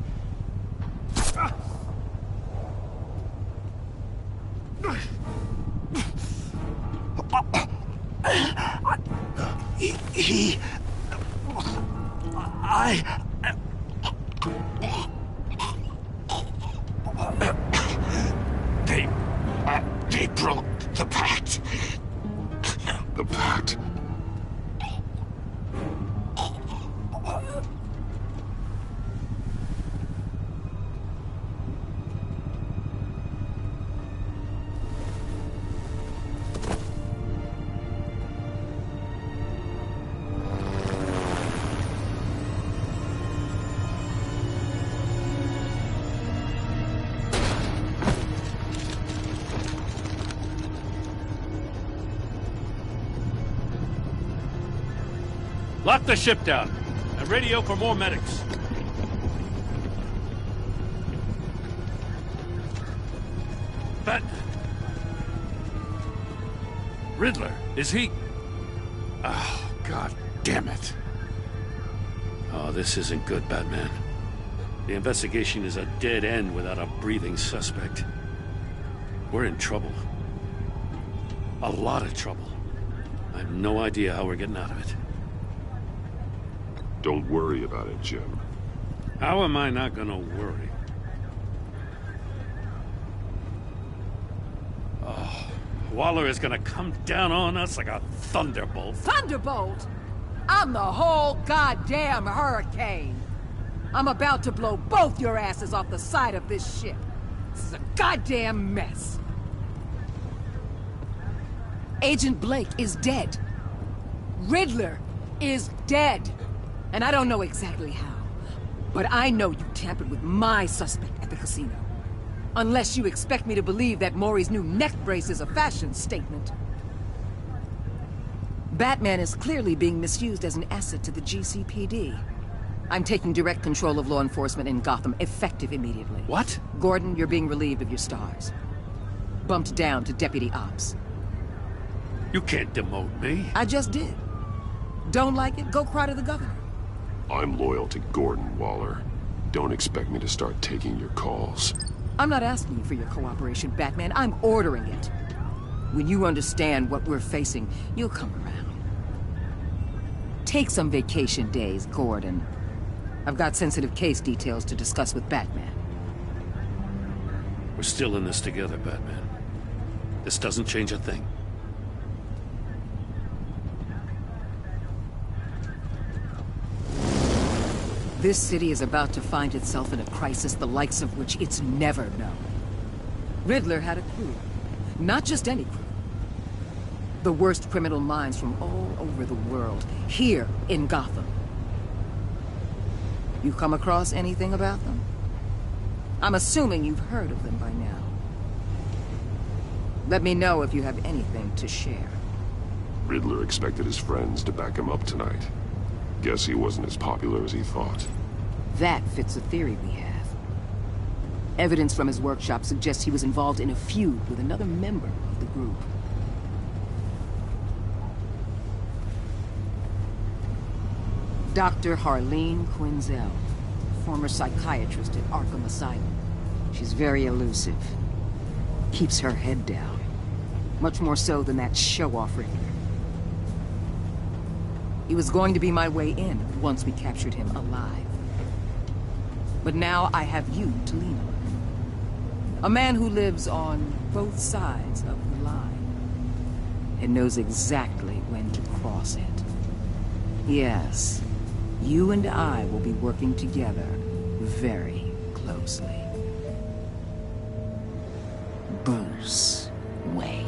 They broke the pact. The pact? Lock the ship down and radio for more medics. Riddler, is he... Oh, God damn it. Oh, this isn't good, Batman. The investigation is a dead end without a breathing suspect. We're in trouble. A lot of trouble. I have no idea how we're getting out of it. Don't worry about it, Jim. How am I not gonna worry? Oh, Waller is gonna come down on us like a thunderbolt. Thunderbolt? I'm the whole goddamn hurricane. I'm about to blow both your asses off the side of this ship. This is a goddamn mess. Agent Blake is dead. Riddler is dead. And I don't know exactly how, but I know you tampered with my suspect at the casino. Unless you expect me to believe that Maury's new neck brace is a fashion statement. Batman is clearly being misused as an asset to the GCPD. I'm taking direct control of law enforcement in Gotham, effective immediately. What? Gordon, you're being relieved of your stars. Bumped down to Deputy Ops. You can't demote me. I just did. Don't like it? Go cry to the governor. I'm loyal to Gordon, Waller. Don't expect me to start taking your calls. I'm not asking you for your cooperation, Batman. I'm ordering it. When you understand what we're facing, you'll come around. Take some vacation days, Gordon. I've got sensitive case details to discuss with Batman. We're still in this together, Batman. This doesn't change a thing. This city is about to find itself in a crisis the likes of which it's never known. Riddler had a crew. Not just any crew. The worst criminal minds from all over the world, here in Gotham. You come across anything about them? I'm assuming you've heard of them by now. Let me know if you have anything to share. Riddler expected his friends to back him up tonight. Guess he wasn't as popular as he thought. That fits a theory we have. Evidence from his workshop suggests he was involved in a feud with another member of the group. Dr. Harleen Quinzel, former psychiatrist at Arkham Asylum. She's very elusive. Keeps her head down. Much more so than that show-off Riddler. He was going to be my way in once we captured him alive. But now I have you to lean on. A man who lives on both sides of the line and knows exactly when to cross it. Yes, you and I will be working together very closely. Bruce Wayne.